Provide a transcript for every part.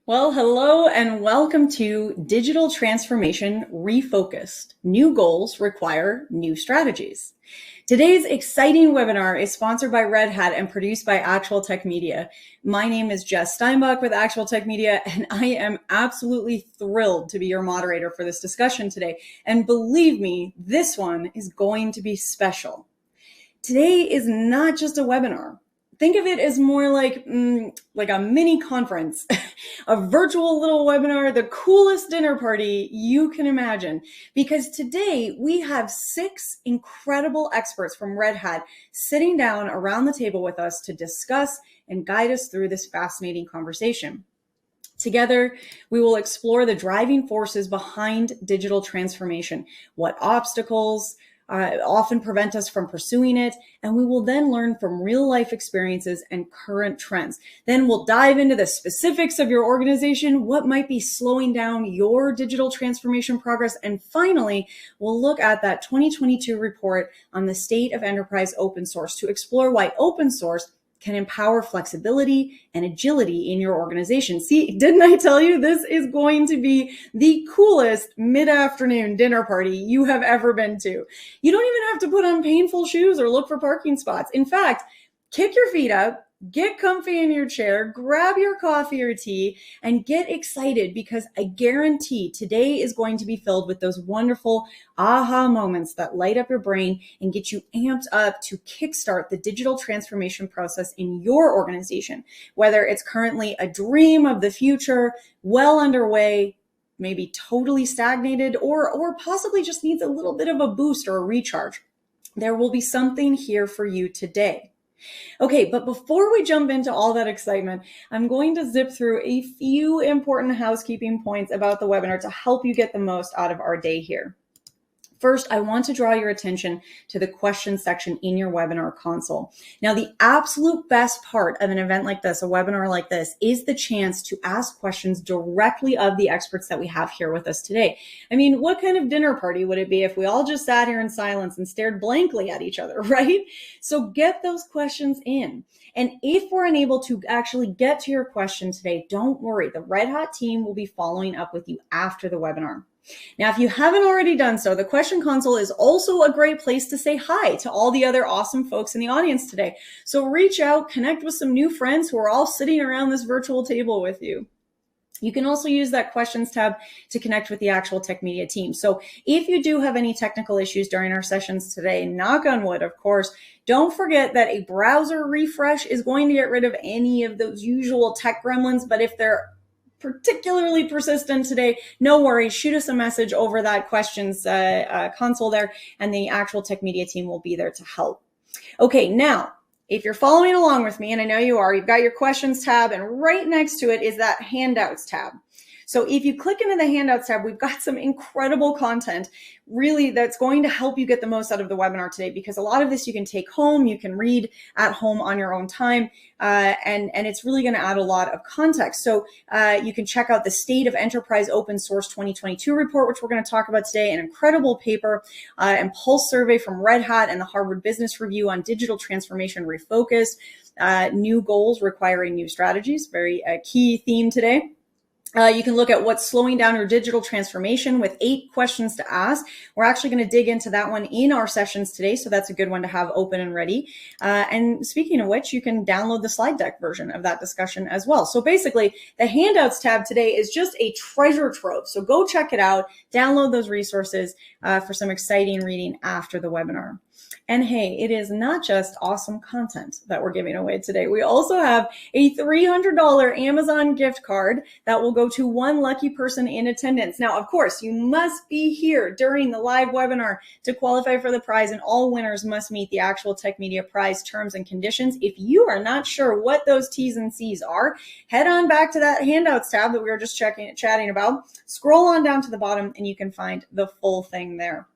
Well, hello and welcome to Digital Transformation Refocused. New goals require new strategies. Today's exciting webinar is sponsored by Red Hat and produced by Actual Tech Media. My name is Jess Steinbach with Actual Tech Media, and I am absolutely thrilled to be your moderator for this discussion today. And believe me, this one is going to be special. Today is not just a webinar. Think of it as more like a mini conference, a virtual little webinar, the coolest dinner party you can imagine. Because today we have 6 incredible experts from Red Hat sitting down around the table with us to discuss and guide us through this fascinating conversation. Together, we will explore the driving forces behind digital transformation, what obstacles often prevent us from pursuing it, and we will then learn from real-life experiences and current trends. Then we'll dive into the specifics of your organization, what might be slowing down your digital transformation progress, and finally, we'll look at that 2022 report on the state of enterprise open source to explore why open source can empower flexibility and agility in your organization. See, didn't I tell you this is going to be the coolest mid-afternoon dinner party you have ever been to? You don't even have to put on painful shoes or look for parking spots. In fact, kick your feet up, get comfy in your chair, grab your coffee or tea, and get excited because I guarantee today is going to be filled with those wonderful aha moments that light up your brain and get you amped up to kickstart the digital transformation process in your organization, whether it's currently a dream of the future, well underway, maybe totally stagnated, or possibly just needs a little bit of a boost or a recharge. There will be something here for you today. Okay, but before we jump into all that excitement, I'm going to zip through a few important housekeeping points about the webinar to help you get the most out of our day here. First, I want to draw your attention to the questions section in your webinar console. Now, the absolute best part of an event like this, a webinar like this, is the chance to ask questions directly of the experts that we have here with us today. I mean, what kind of dinner party would it be if we all just sat here in silence and stared blankly at each other, right? So get those questions in. And if we're unable to actually get to your question today, don't worry. The Red Hat team will be following up with you after the webinar. Now, if you haven't already done so, the question console is also a great place to say hi to all the other awesome folks in the audience today. So reach out, connect with some new friends who are all sitting around this virtual table with you. You can also use that questions tab to connect with the Actual Tech Media team. So if you do have any technical issues during our sessions today, knock on wood, of course, don't forget that a browser refresh is going to get rid of any of those usual tech gremlins, but if they're particularly persistent today, no worries, shoot us a message over that questions console there, and the Actual Tech Media team will be there to help. Okay, now, if you're following along with me, and I know you are, you've got your questions tab, and right next to it is that handouts tab. So if you click into the handouts tab, we've got some incredible content really that's going to help you get the most out of the webinar today, because a lot of this you can take home, you can read at home on your own time, and it's really going to add a lot of context. So you can check out the State of Enterprise Open Source 2022 report, which we're going to talk about today, an incredible paper and pulse survey from Red Hat and the Harvard Business Review on digital transformation refocused, new goals requiring new strategies, very key theme today. You can look at what's slowing down your digital transformation with 8 questions to ask. We're actually going to dig into that one in our sessions today, so that's a good one to have open and ready. And speaking of which, you can download the slide deck version of that discussion as well. So basically, the handouts tab today is just a treasure trove. So go check it out, download those resources for some exciting reading after the webinar. And hey, it is not just awesome content that we're giving away today. We also have a $300 Amazon gift card that will go to one lucky person in attendance. Now, of course, you must be here during the live webinar to qualify for the prize, and all winners must meet the Actual Tech Media prize terms and conditions. If you are not sure what those T's and C's are, head on back to that handouts tab that we were just chatting about, scroll on down to the bottom, and you can find the full thing there.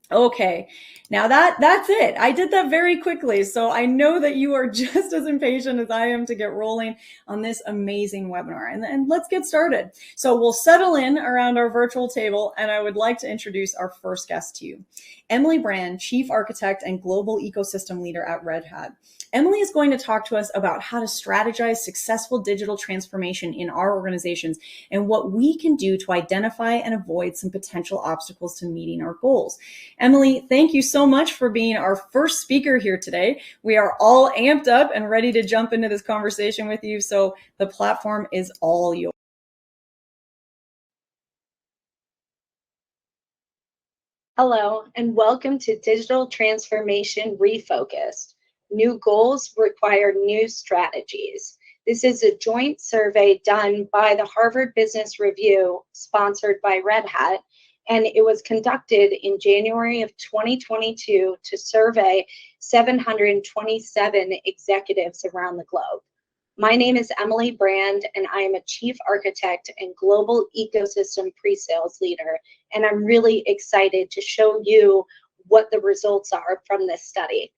Okay, now that's it. I did that very quickly, so I know that you are just as impatient as I am to get rolling on this amazing webinar. And let's get started. So we'll settle in around our virtual table, and I would like to introduce our first guest to you, Emily Brand, Chief Architect and Global Ecosystem Leader at Red Hat. Emily is going to talk to us about how to strategize successful digital transformation in our organizations and what we can do to identify and avoid some potential obstacles to meeting our goals. Emily, thank you so much for being our first speaker here today. We are all amped up and ready to jump into this conversation with you, so the platform is all yours. Hello, and welcome to Digital Transformation Refocused. New goals require new strategies. This is a joint survey done by the Harvard Business Review, sponsored by Red Hat, and it was conducted in January of 2022 to survey 727 executives around the globe. My name is Emily Brand, and I am a Chief Architect and Global Ecosystem Pre-Sales Leader, and I'm really excited to show you what the results are from this study.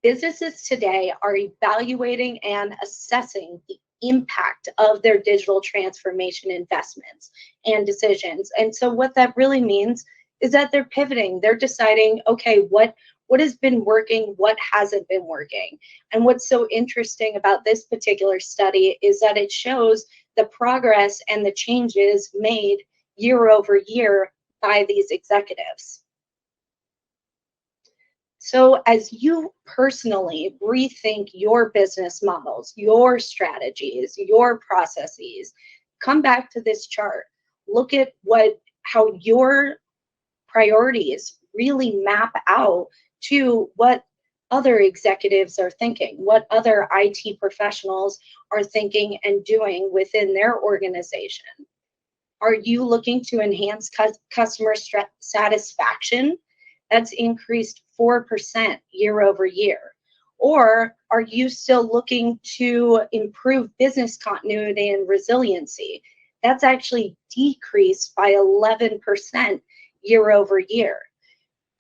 Businesses today are evaluating and assessing the impact of their digital transformation investments and decisions. And so what that really means is that they're pivoting. They're deciding, okay, what has been working, what hasn't been working. And what's so interesting about this particular study is that it shows the progress and the changes made year over year by these executives. So as you personally rethink your business models, your strategies, your processes, come back to this chart. Look at how your priorities really map out to what other executives are thinking, what other IT professionals are thinking and doing within their organization. Are you looking to enhance customer satisfaction? That's increased 4% year over year. Or are you still looking to improve business continuity and resiliency? That's actually decreased by 11% year over year.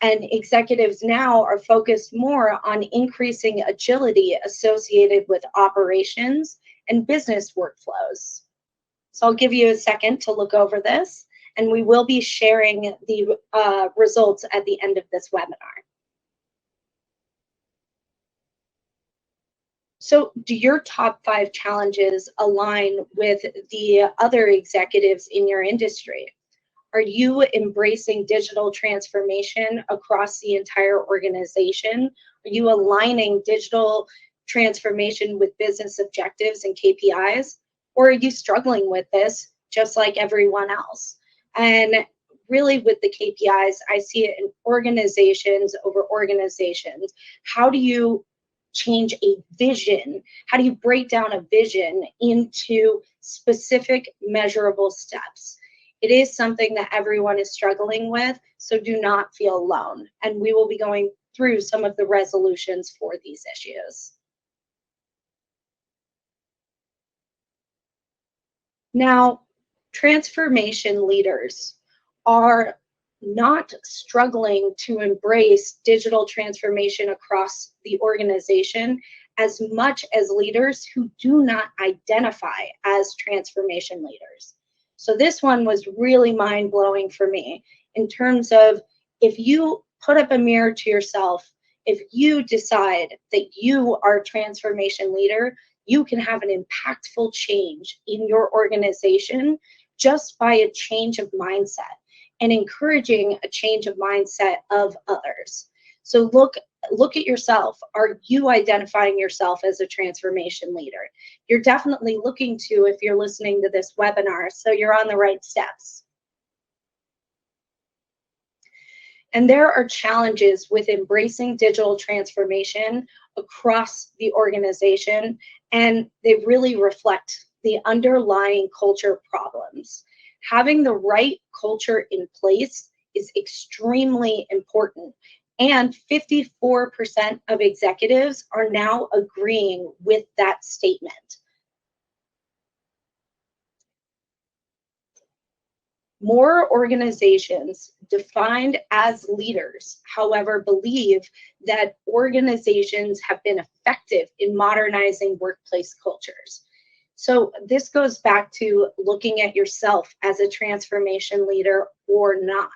And executives now are focused more on increasing agility associated with operations and business workflows. So I'll give you a second to look over this, and we will be sharing the results at the end of this webinar. So do your top 5 challenges align with the other executives in your industry? Are you embracing digital transformation across the entire organization? Are you aligning digital transformation with business objectives and KPIs? Or are you struggling with this just like everyone else? And really with the KPIs, I see it in organizations over organizations. How do you change a vision? How do you break down a vision into specific measurable steps? It is something that everyone is struggling with, so do not feel alone. And we will be going through some of the resolutions for these issues. Now, transformation leaders are not struggling to embrace digital transformation across the organization as much as leaders who do not identify as transformation leaders. So this one was really mind-blowing for me in terms of, if you put up a mirror to yourself, if you decide that you are a transformation leader, you can have an impactful change in your organization just by a change of mindset and encouraging a change of mindset of others. So look at yourself. Are you identifying yourself as a transformation leader? You're definitely looking to if you're listening to this webinar, so you're on the right steps. And there are challenges with embracing digital transformation across the organization, and they really reflect the underlying culture problems. Having the right culture in place is extremely important. And 54% of executives are now agreeing with that statement. More organizations defined as leaders, however, believe that organizations have been effective in modernizing workplace cultures. So this goes back to looking at yourself as a transformation leader or not.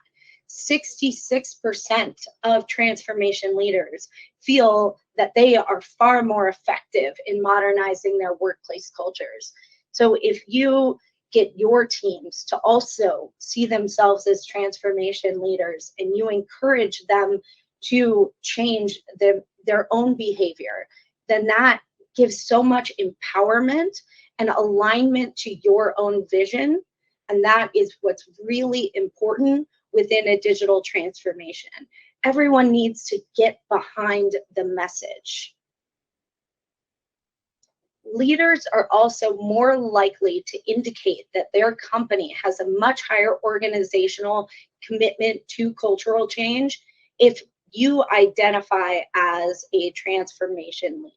66% of transformation leaders feel that they are far more effective in modernizing their workplace cultures. So if you get your teams to also see themselves as transformation leaders and you encourage them to change their own behavior, then that gives so much empowerment and alignment to your own vision. And that is what's really important within a digital transformation. Everyone needs to get behind the message. Leaders are also more likely to indicate that their company has a much higher organizational commitment to cultural change if you identify as a transformation leader.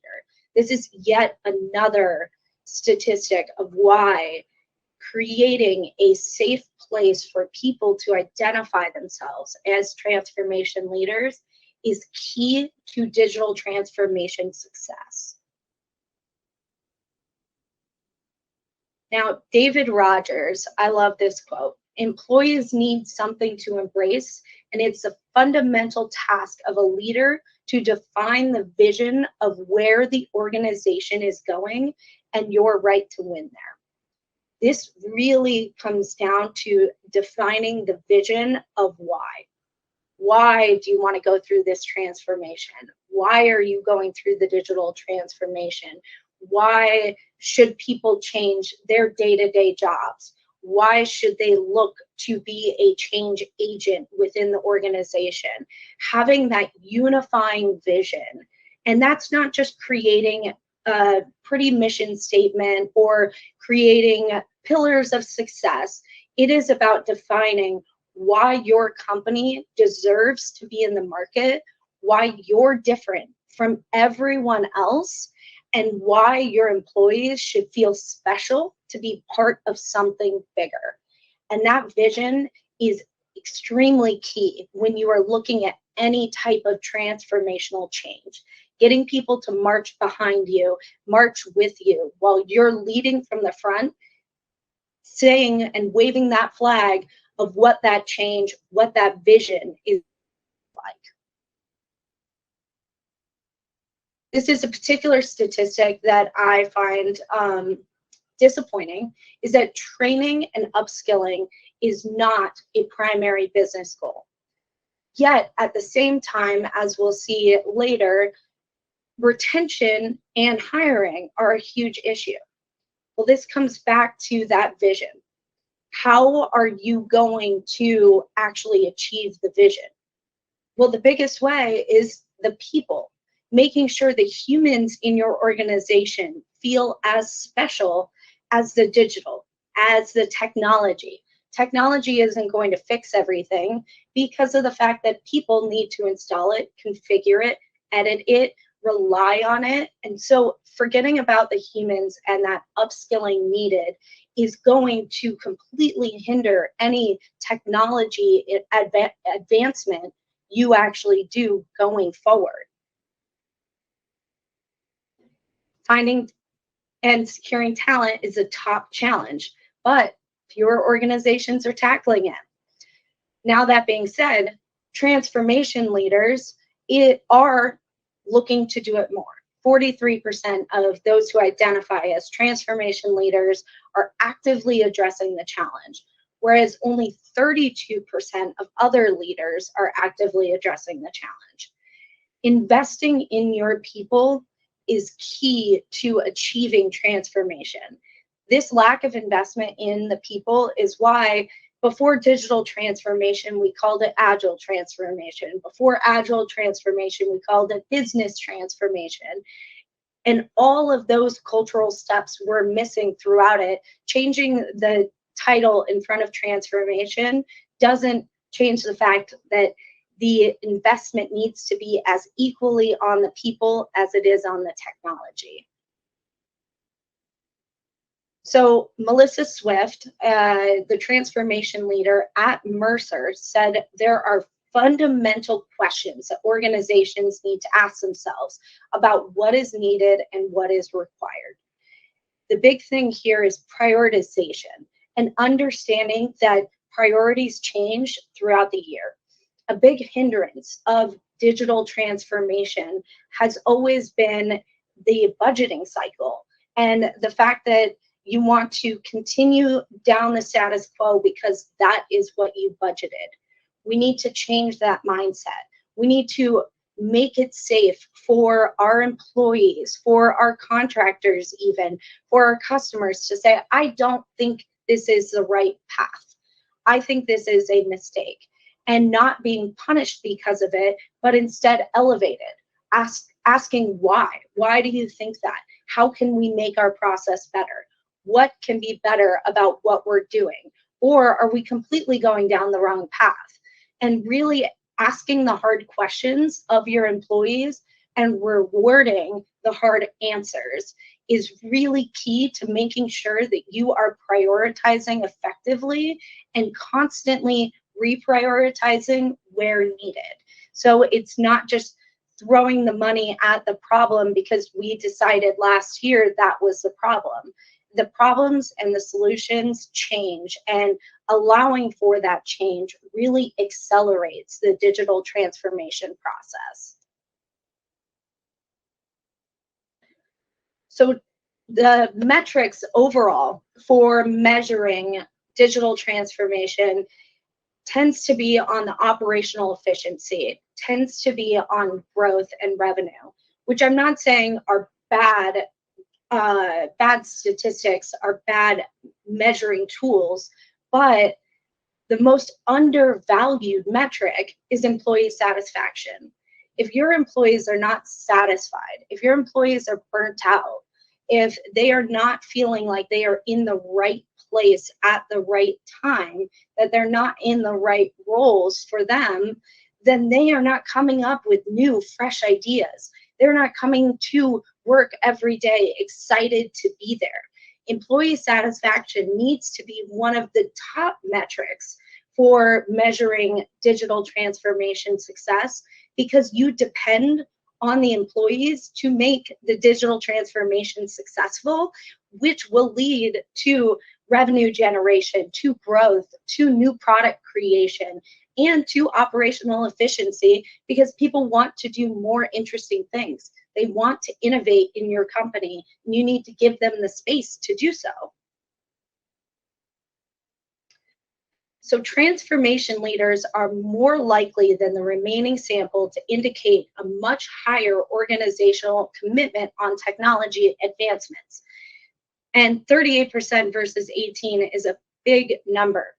This is yet another statistic of why creating a safe place for people to identify themselves as transformation leaders is key to digital transformation success. Now, David Rogers, I love this quote. Employees need something to embrace, and it's a fundamental task of a leader to define the vision of where the organization is going and your right to win there. This really comes down to defining the vision of why. Why do you want to go through this transformation? Why are you going through the digital transformation? Why should people change their day-to-day jobs? Why should they look to be a change agent within the organization? Having that unifying vision. And that's not just creating a pretty mission statement or creating pillars of success. It is about defining why your company deserves to be in the market, why you're different from everyone else, and why your employees should feel special to be part of something bigger. And that vision is extremely key when you are looking at any type of transformational change. Getting people to march behind you, march with you while you're leading from the front, saying and waving that flag of what that change, what that vision is like. This is a particular statistic that I find disappointing, is that training and upskilling is not a primary business goal. Yet, at the same time, as we'll see later, retention and hiring are a huge issue. Well, this comes back to that vision. How are you going to actually achieve the vision? Well, the biggest way is the people, making sure the humans in your organization feel as special as the digital, as the technology. Technology isn't going to fix everything because of the fact that people need to install it, configure it, edit it, rely on it. And so forgetting about the humans and that upskilling needed is going to completely hinder any technology advancement you actually do going forward. Finding and securing talent is a top challenge, but fewer organizations are tackling it. Now, that being said, transformation leaders are looking to do it more. 43% of those who identify as transformation leaders are actively addressing the challenge, whereas only 32% of other leaders are actively addressing the challenge. Investing in your people is key to achieving transformation. This lack of investment in the people is why before digital transformation, we called it Agile transformation. Before Agile transformation, we called it business transformation. And all of those cultural steps were missing throughout it. Changing the title in front of transformation doesn't change the fact that the investment needs to be as equally on the people as it is on the technology. So Melissa Swift, the transformation leader at Mercer, said there are fundamental questions that organizations need to ask themselves about what is needed and what is required. The big thing here is prioritization and understanding that priorities change throughout the year. A big hindrance of digital transformation has always been the budgeting cycle and the fact that you want to continue down the status quo because that is what you budgeted. We need to change that mindset. We need to make it safe for our employees, for our contractors even, for our customers to say, I don't think this is the right path. I think this is a mistake. And not being punished because of it, but instead elevated. Asking why. Why do you think that? How can we make our process better? What can be better about what we're doing? Or are we completely going down the wrong path? And really asking the hard questions of your employees and rewarding the hard answers is really key to making sure that you are prioritizing effectively and constantly reprioritizing where needed. So it's not just throwing the money at the problem because we decided last year that was the problem. The problems and the solutions change, and allowing for that change really accelerates the digital transformation process. So the metrics overall for measuring digital transformation tends to be on the operational efficiency, tends to be on growth and revenue, which I'm not saying are bad statistics, are bad measuring tools, but the most undervalued metric is employee satisfaction. If your employees are not satisfied, if your employees are burnt out, if they are not feeling like they are in the right place at the right time, that they're not in the right roles for them, then they are not coming up with new, fresh ideas. They're not coming to work every day excited to be there. Employee satisfaction needs to be one of the top metrics for measuring digital transformation success, because you depend on the employees to make the digital transformation successful, which will lead to revenue generation, to growth, to new product creation, and to operational efficiency, because people want to do more interesting things. They want to innovate in your company, and you need to give them the space to do so. So transformation leaders are more likely than the remaining sample to indicate a much higher organizational commitment on technology advancements. And 38% versus 18 is a big number.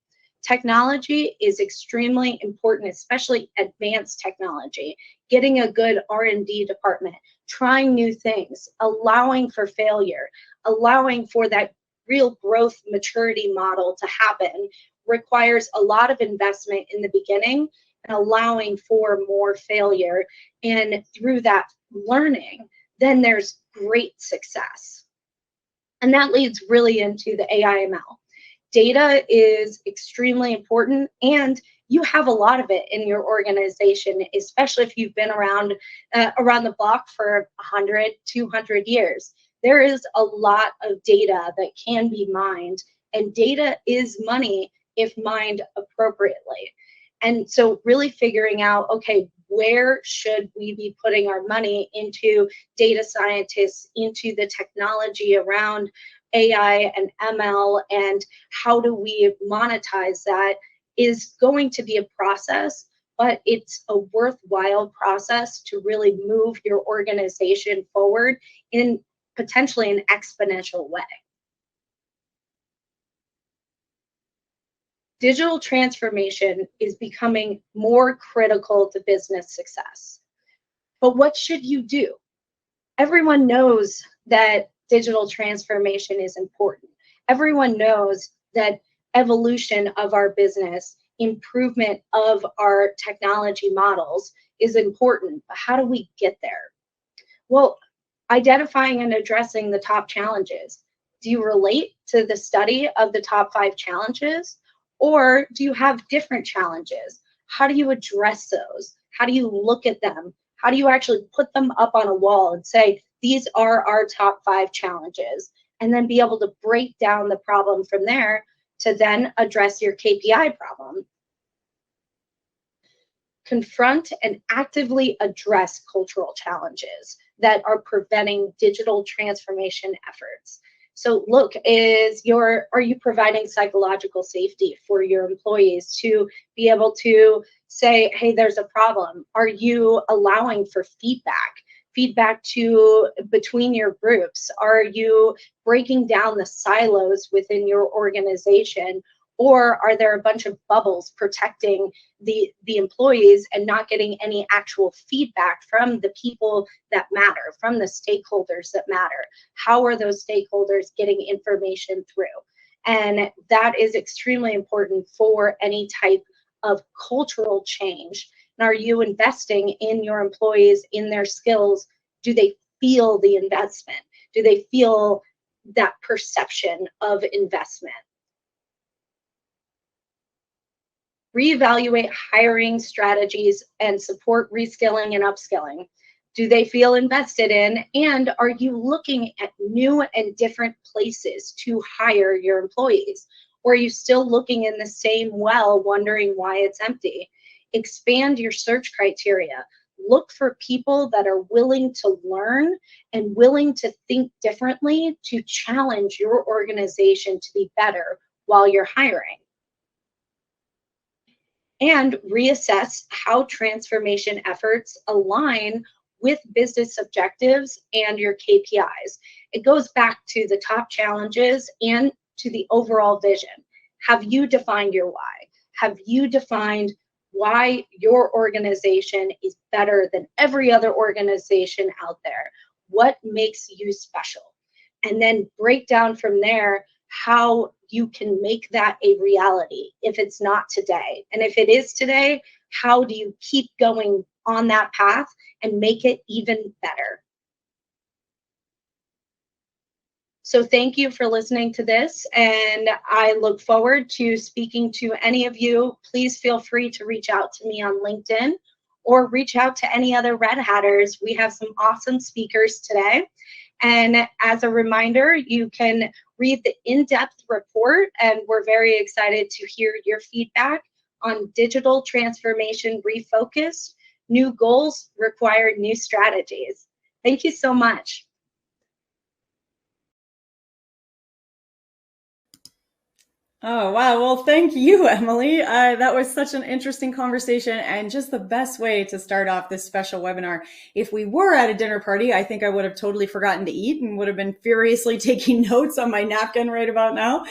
Technology is extremely important, especially advanced technology. Getting a good R&D department, trying new things, allowing for failure, allowing for that real growth maturity model to happen requires a lot of investment in the beginning and allowing for more failure. And through that learning, then there's great success. And that leads really into the AI/ML. Data is extremely important, and you have a lot of it in your organization, especially if you've been around the block for 100, 200 years. There is a lot of data that can be mined, and data is money if mined appropriately. And so really figuring out, okay, where should we be putting our money into data scientists, into the technology around AI and ML, and how do we monetize that, is going to be a process, but it's a worthwhile process to really move your organization forward in potentially an exponential way. Digital transformation is becoming more critical to business success. But what should you do? Everyone knows that digital transformation is important. Everyone knows that evolution of our business, improvement of our technology models is important. But how do we get there? Well, identifying and addressing the top challenges. Do you relate to the study of the top 5 challenges? Or do you have different challenges? How do you address those? How do you look at them? How do you actually put them up on a wall and say, these are our top 5 challenges? And then be able to break down the problem from there to then address your KPI problem. Confront and actively address cultural challenges that are preventing digital transformation efforts. So look, are you providing psychological safety for your employees to be able to say, hey, there's a problem? Are you allowing for feedback to between your groups? Are you breaking down the silos within your organization? Or are there a bunch of bubbles protecting the employees and not getting any actual feedback from the people that matter, from the stakeholders that matter? How are those stakeholders getting information through? And that is extremely important for any type of cultural change. And are you investing in your employees, in their skills? Do they feel the investment? Do they feel that perception of investment? Reevaluate hiring strategies and support reskilling and upskilling. Do they feel invested in? And are you looking at new and different places to hire your employees? Or are you still looking in the same well, wondering why it's empty? Expand your search criteria. Look for people that are willing to learn and willing to think differently to challenge your organization to be better while you're hiring. And reassess how transformation efforts align with business objectives and your KPIs. It goes back to the top challenges and to the overall vision. Have you defined your why? Have you defined why your organization is better than every other organization out there? What makes you special? And then break down from there how you can make that a reality if it's not today. And if it is today, how do you keep going on that path and make it even better? So thank you for listening to this, and I look forward to speaking to any of you. Please feel free to reach out to me on LinkedIn or reach out to any other Red Hatters. We have some awesome speakers today. And as a reminder, you can read the in-depth report, and we're very excited to hear your feedback on digital transformation refocused. New goals require new strategies. Thank you so much. Oh, wow. Well, thank you, Emily. That was such an interesting conversation and just the best way to start off this special webinar. If we were at a dinner party, I think I would have totally forgotten to eat and would have been furiously taking notes on my napkin right about now.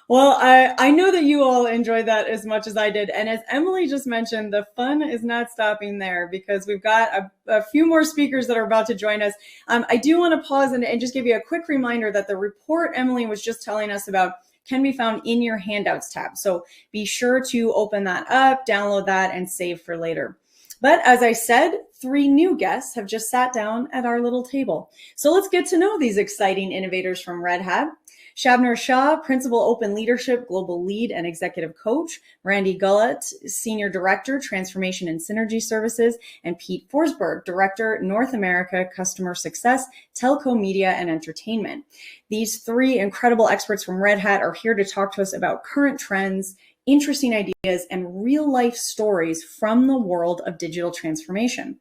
Well, I know that you all enjoyed that as much as I did. And as Emily just mentioned, the fun is not stopping there because we've got a few more speakers that are about to join us. I do want to pause and just give you a quick reminder that the report Emily was just telling us about can be found in your handouts tab. So be sure to open that up, download that, and save for later. But as I said, 3 new guests have just sat down at our little table. So let's get to know these exciting innovators from Red Hat. Shabnir Shah, Principal Open Leadership, Global Lead and Executive Coach. Randy Gullett, Senior Director, Transformation and Synergy Services. And Pete Forsberg, Director, North America Customer Success, Telco Media and Entertainment. These 3 incredible experts from Red Hat are here to talk to us about current trends, interesting ideas, and real-life stories from the world of digital transformation.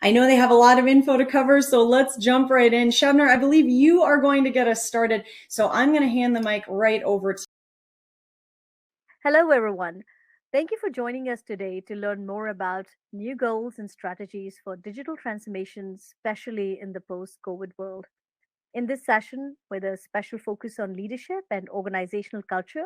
I know they have a lot of info to cover, so let's jump right in. Shabnir, I believe you are going to get us started, so I'm going to hand the mic right over to you. Hello, everyone. Thank you for joining us today to learn more about new goals and strategies for digital transformation, especially in the post-COVID world. In this session, with a special focus on leadership and organizational culture,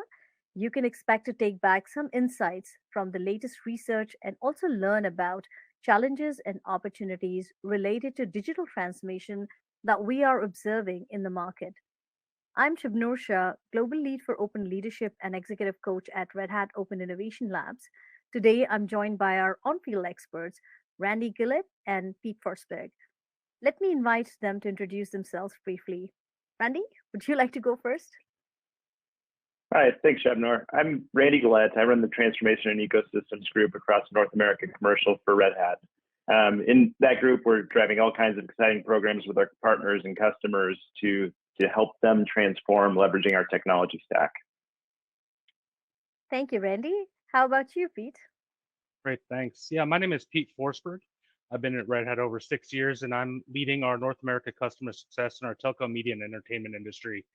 you can expect to take back some insights from the latest research and also learn about challenges and opportunities related to digital transformation that we are observing in the market. I'm Shabnir Shah, Global Lead for Open Leadership and Executive Coach at Red Hat Open Innovation Labs. Today, I'm joined by our on-field experts, Randy Gullett and Pete Forsberg. Let me invite them to introduce themselves briefly. Randy, would you like to go first? Hi, thanks, Shabnor. I'm Randy Gillette. I run the Transformation and Ecosystems group across North America Commercial for Red Hat. In that group, we're driving all kinds of exciting programs with our partners and customers to help them transform leveraging our technology stack. Thank you, Randy. How about you, Pete? Great, thanks. Yeah, my name is Pete Forsberg. I've been at Red Hat over 6 years, and I'm leading our North America customer success in our telco, media, and entertainment industry.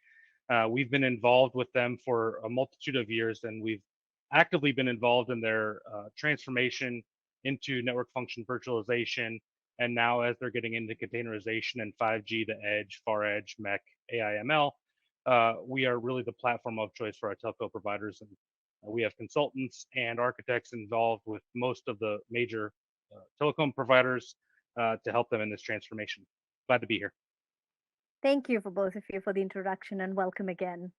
We've been involved with them for a multitude of years, and we've actively been involved in their transformation into network function virtualization. And now, as they're getting into containerization and 5G, the edge, far edge, MEC, AI/ML, we are really the platform of choice for our telco providers. And we have consultants and architects involved with most of the major telecom providers to help them in this transformation. Glad to be here. Thank you for both of you for the introduction and welcome again.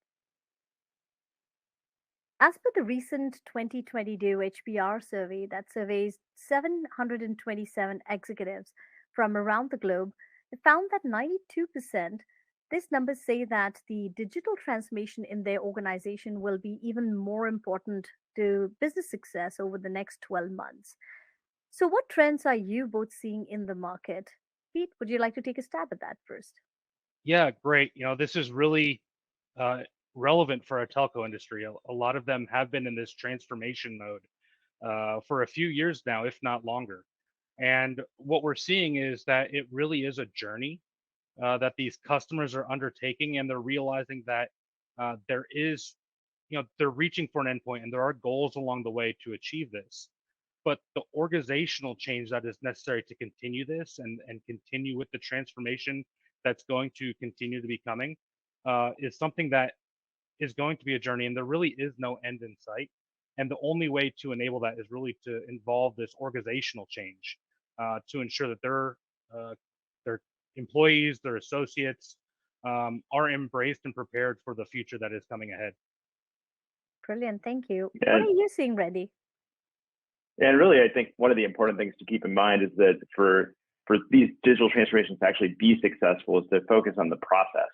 As per the recent 2022 HBR survey that surveys 727 executives from around the globe, it found that 92%, these numbers say that the digital transformation in their organization will be even more important to business success over the next 12 months. So what trends are you both seeing in the market? Pete, would you like to take a stab at that first? Yeah, great. This is really relevant for our telco industry. A lot of them have been in this transformation mode for a few years now, if not longer. And what we're seeing is that it really is a journey that these customers are undertaking, and they're realizing that there is, they're reaching for an endpoint, and there are goals along the way to achieve this. But the organizational change that is necessary to continue this and continue with the transformation that's going to continue to be coming is something that is going to be a journey, and there really is no end in sight. And the only way to enable that is really to involve this organizational change to ensure that their employees, their associates are embraced and prepared for the future that is coming ahead. Brilliant, thank you. Yeah. What are you seeing, Randy? And really, I think one of the important things to keep in mind is that for these digital transformations to actually be successful is to focus on the process.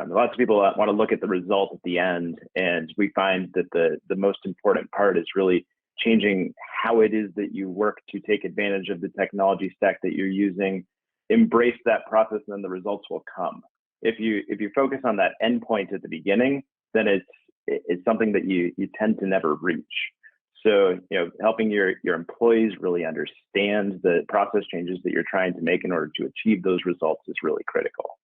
Lots of people want to look at the result at the end, and we find that the most important part is really changing how it is that you work to take advantage of the technology stack that you're using, embrace that process, and then the results will come. If you focus on that endpoint at the beginning, then it's something that you tend to never reach. So, helping your employees really understand the process changes that you're trying to make in order to achieve those results is really critical.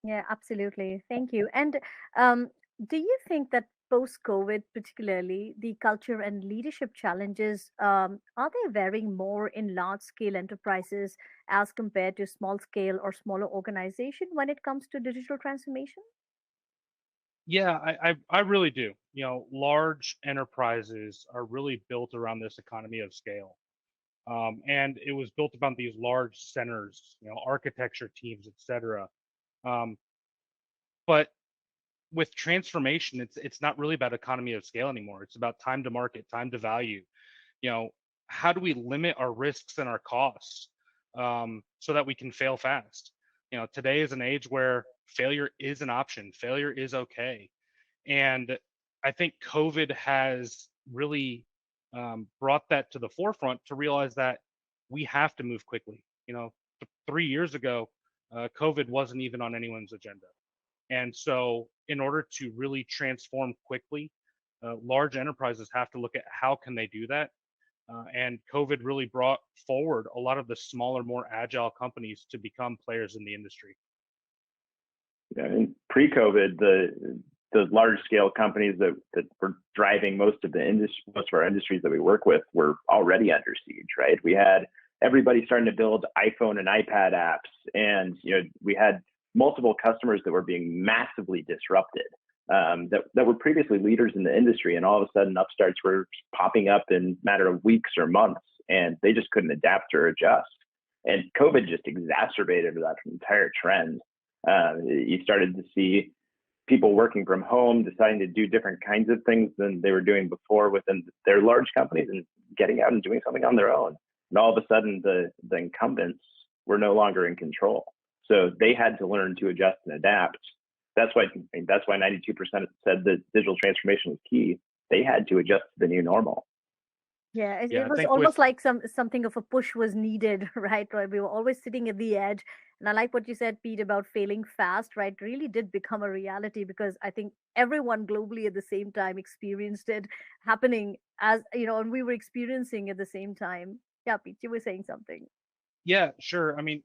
Yeah, absolutely. Thank you. And do you think that post-COVID, particularly the culture and leadership challenges, are they varying more in large-scale enterprises as compared to small-scale or smaller organization when it comes to digital transformation? Yeah, I really do. Large enterprises are really built around this economy of scale. And it was built upon these large centers, architecture teams, et cetera. But with transformation, it's not really about economy of scale anymore. It's about time to market, time to value. How do we limit our risks and our costs so that we can fail fast? Today is an age where failure is an option. Failure is okay. And I think COVID has really brought that to the forefront to realize that we have to move quickly. 3 years ago, COVID wasn't even on anyone's agenda. And so in order to really transform quickly, large enterprises have to look at how can they do that. And COVID really brought forward a lot of the smaller, more agile companies to become players in the industry. Yeah, and pre-COVID, the large-scale companies that were driving most of our industries that we work with were already under siege, right? We had everybody starting to build iPhone and iPad apps, and we had multiple customers that were being massively disrupted that were previously leaders in the industry, and all of a sudden upstarts were popping up in a matter of weeks or months, and they just couldn't adapt or adjust. And COVID just exacerbated that entire trend. You started to see people working from home, deciding to do different kinds of things than they were doing before within their large companies, and getting out and doing something on their own. And all of a sudden, the incumbents were no longer in control. So they had to learn to adjust and adapt. That's why 92% said that digital transformation was key. They had to adjust to the new normal. Yeah, it, Yeah, it I was think with almost like something of a push was needed, right? Right, we were always sitting at the edge. And I like what you said, Pete, about failing fast, right? Really did become a reality because I think everyone globally at the same time experienced it happening as, and we were experiencing at the same time. Yeah, Pete, you were saying something. yeah, sure. I mean,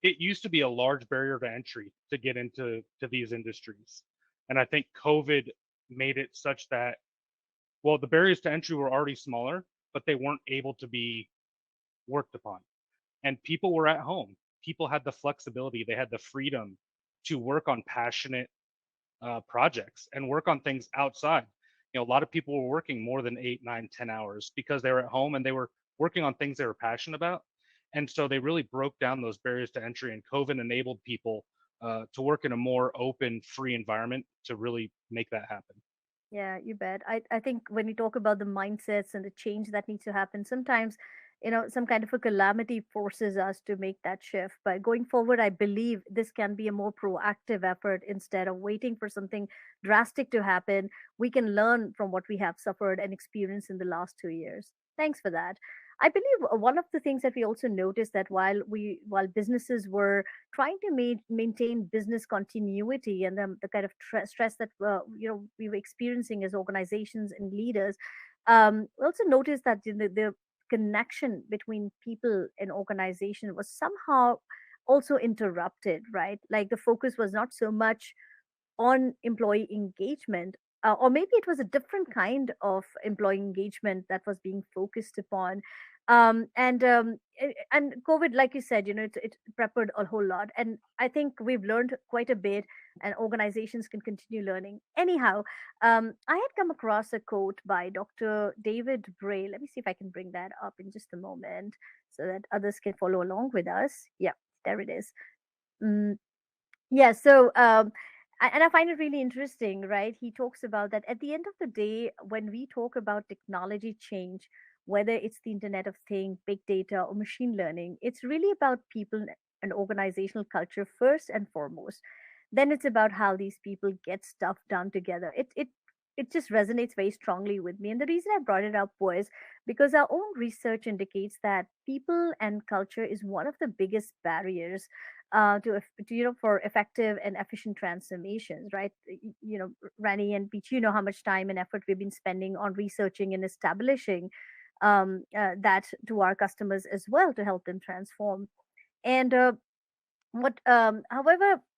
it used to be a large barrier to entry to get into these industries. And I think COVID made it such that, well, the barriers to entry were already smaller, but they weren't able to be worked upon. And people were at home. People had the flexibility, they had the freedom to work on passionate projects and work on things outside. A lot of people were working more than 8, 9, 10 hours because they were at home and they were working on things they were passionate about. And so they really broke down those barriers to entry, and COVID enabled people to work in a more open, free environment to really make that happen. Yeah, you bet. I think when we talk about the mindsets and the change that needs to happen, sometimes, some kind of a calamity forces us to make that shift. But going forward, I believe this can be a more proactive effort instead of waiting for something drastic to happen. We can learn from what we have suffered and experienced in the last 2 years. Thanks for that. I believe one of the things that we also noticed that while businesses were trying to maintain business continuity and the kind of stress that we were experiencing as organizations and leaders, we also noticed that the connection between people and organization was somehow also interrupted, right? Like the focus was not so much on employee engagement, or maybe it was a different kind of employee engagement that was being focused upon. And COVID, like you said, it prepared a whole lot, and I think we've learned quite a bit, and organizations can continue learning. Anyhow, I had come across a quote by Dr. David Bray. Let me see if I can bring that up in just a moment so that others can follow along with us. Yeah, there it is. Mm, yeah, so and I find it really interesting, right? He talks about that at the end of the day, when we talk about technology change, whether it's the Internet of Things, big data, or machine learning, it's really about people and organizational culture first and foremost. Then it's about how these people get stuff done together. It just resonates very strongly with me. And the reason I brought it up was because our own research indicates that people and culture is one of the biggest barriers for effective and efficient transformations, right? Rani and Peach, how much time and effort we've been spending on researching and establishing that to our customers as well to help them transform. And however,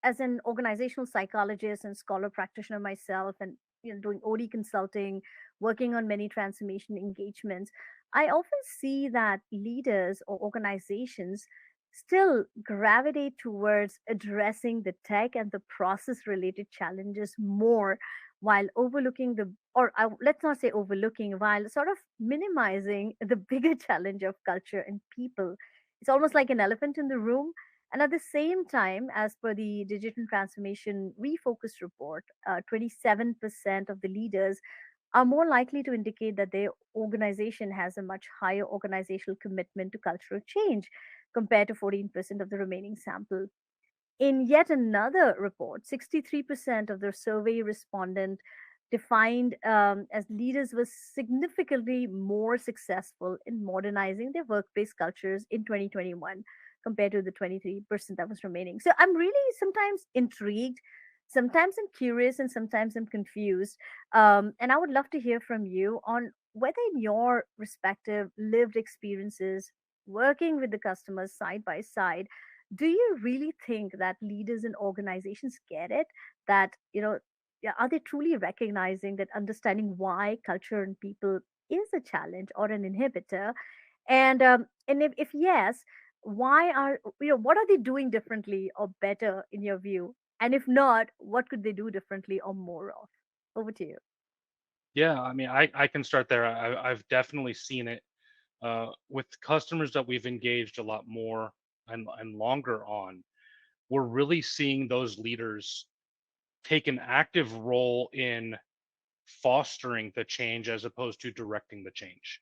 as an organizational psychologist and scholar practitioner myself, and doing OD consulting, working on many transformation engagements, I often see that leaders or organizations still gravitate towards addressing the tech and the process related challenges more, while overlooking let's not say overlooking, while sort of minimizing the bigger challenge of culture and people. It's almost like an elephant in the room. And at the same time, as per the Digital Transformation Refocused report, 27% of the leaders are more likely to indicate that their organization has a much higher organizational commitment to cultural change compared to 14% of the remaining sample. In yet another report, 63% of the survey respondent defined as leaders were significantly more successful in modernizing their workplace cultures in 2021 compared to the 23% that was remaining. So I'm really sometimes intrigued, sometimes I'm curious, and sometimes I'm confused. And I would love to hear from you on whether in your respective lived experiences working with the customers side by side, do you really think that leaders and organizations get it? That, yeah, are they truly recognizing that understanding why culture and people is a challenge or an inhibitor? And if yes, what are they doing differently or better in your view? And if not, what could they do differently or more of? Over to you. Yeah, I mean, I can start there. I've definitely seen it with customers that we've engaged a lot more and longer on. We're really seeing those leaders take an active role in fostering the change as opposed to directing the change.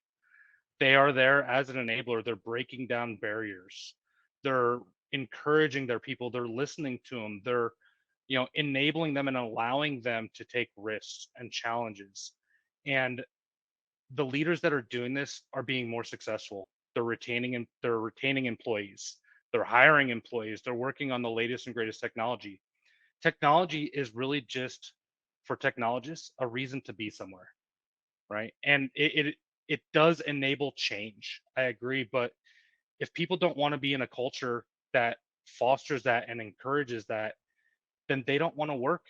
They are there as an enabler. They're breaking down barriers. They're encouraging their people. They're listening to them. They're enabling them and allowing them to take risks and challenges. And the leaders that are doing this are being more successful. They're retaining employees. They're hiring employees. They're working on the latest and greatest technology. Technology is really just, for technologists, a reason to be somewhere, right? And it does enable change. I agree, but if people don't want to be in a culture that fosters that and encourages that, then they don't want to work